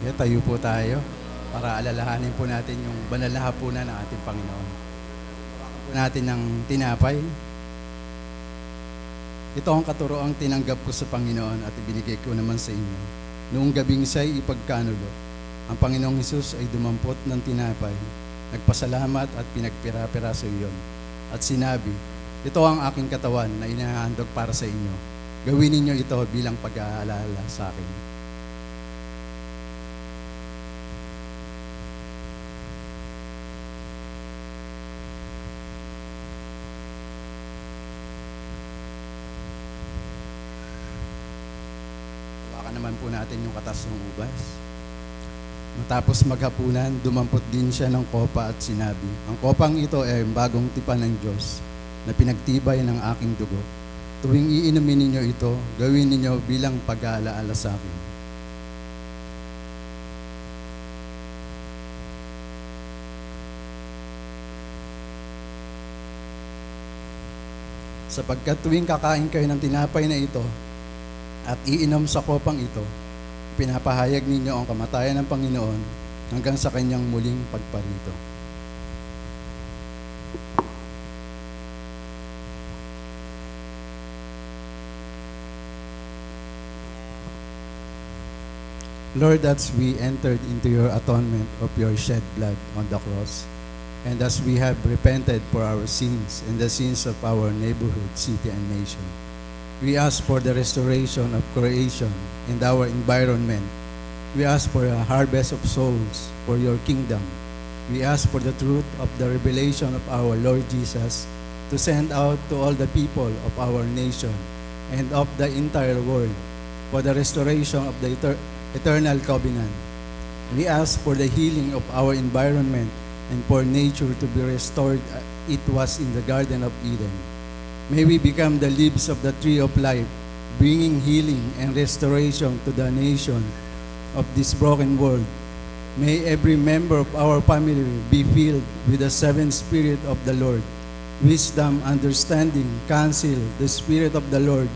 Kaya tayo po tayo para alalahanin po natin yung banal na hapunan ng ating Panginoon. Hawakan po natin ng tinapay. Ito ang katuroang tinanggap ko sa Panginoon at ibinigay ko naman sa inyo. Noong gabing siya'y ipagkanulo, ang Panginoong Hesus ay dumampot ng tinapay, nagpasalamat at pinagpira-piraso iyon. At sinabi, ito ang aking katawan na inahandog para sa inyo. Gawin ninyo ito bilang pag-aalala sa akin. Hawakan naman po natin yung katas ng ubas. Matapos maghapunan, dumampot din siya ng kopa at sinabi, ang kopang ito ay bagong tipan ng Diyos na pinagtibay ng aking dugo. Tuwing iinumin ninyo ito, gawin ninyo bilang pag-aalaala sa akin. Sapagkat tuwing kakain kayo ng tinapay na ito at iinom sa kopang ito, pinapahayag ninyo ang kamatayan ng Panginoon hanggang sa kanyang muling pagparito. Lord, as we entered into your atonement of your shed blood on the cross, and as we have repented for our sins and the sins of our neighborhood, city, and nation, we ask for the restoration of creation and our environment. We ask for a harvest of souls for your kingdom. We ask for the truth of the revelation of our Lord Jesus to send out to all the people of our nation and of the entire world for the restoration of the eternal covenant. We ask for the healing of our environment and for nature to be restored as it was in the Garden of Eden. May we become the leaves of the tree of life, bringing healing and restoration to the nation of this broken world. May every member of our family be filled with the seven Spirit of the Lord, wisdom, understanding, counsel, the Spirit of the Lord,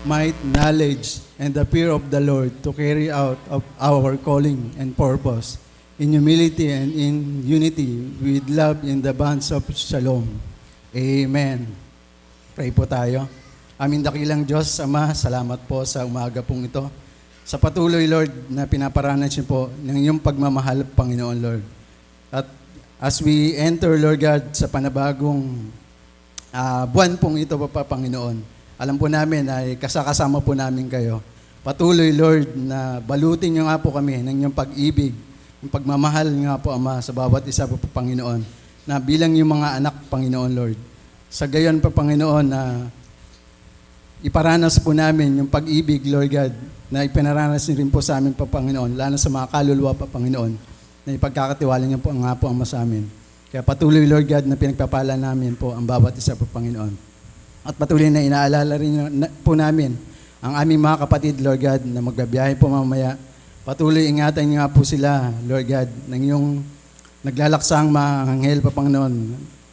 might, knowledge, and the fear of the Lord to carry out of our calling and purpose in humility and in unity with love in the bonds of shalom. Amen. Pray po tayo. Aming dakilang Diyos, Ama, salamat po sa umaga pong ito. Sa patuloy, Lord, na pinaparanas niyo po ng iyong pagmamahal, Panginoon, Lord. At as we enter, Lord God, sa panabagong buwan pong ito, Panginoon, alam po namin ay kasama po namin kayo. Patuloy, Lord, na balutin niyo nga po kami ng iyong pag-ibig, yung pagmamahal nga po, Ama, sa bawat isa po, Panginoon, na bilang yung mga anak, Panginoon, Lord. Sa gayon pa, Panginoon, na iparanas po namin yung pag-ibig, Lord God, na ipinaranas niyo rin po sa amin, Panginoon, lalo sa mga kaluluwa, Panginoon, na ipagkakatiwala niyo po nga po, Ama, sa amin. Kaya patuloy, Lord God, na pinagpapala namin po ang bawat isa po, Panginoon. At patuloy na inaalala rin po namin ang aming mga kapatid, Lord God, na magbabiyahe po mamaya. Patuloy ingatan nga po sila, Lord God, ng iyong naglalaksang mga anghel, Panginoon,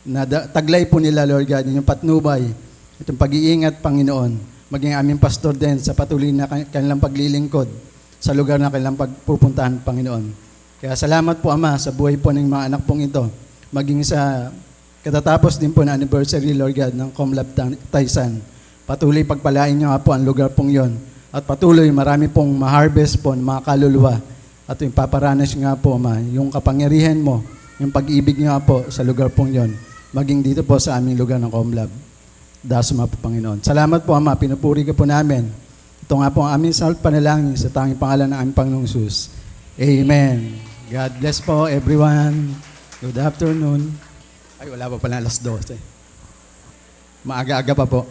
na taglay po nila, Lord God, yung patnubay at yung pag-iingat, Panginoon, maging aming pastor din sa patuloy na kanilang paglilingkod sa lugar na kanilang pagpupuntahan, Panginoon. Kaya salamat po, Ama, sa buhay po ng mga anak pong ito, maging sa katatapos din po na anniversary, Lord God, ng Comlab Taysan. Patuloy pagpalain niyo nga po ang lugar pong yon. At patuloy marami pong ma-harvest po ng mga kaluluwa. At yung paparanas nga po, Ama, yung kapangyarihan mo, yung pag-ibig nga po sa lugar pong yon, maging dito po sa aming lugar ng Comlab. Dasma po, Panginoon. Salamat po, Ama, pinupuri ka po namin. Ito nga po ang aming panalangin sa tanging pangalan ng aming Panginoong Jesus. Amen. God bless po, everyone. Good afternoon. Ay, wala pa pala, alas 12. Maaga-aga pa po.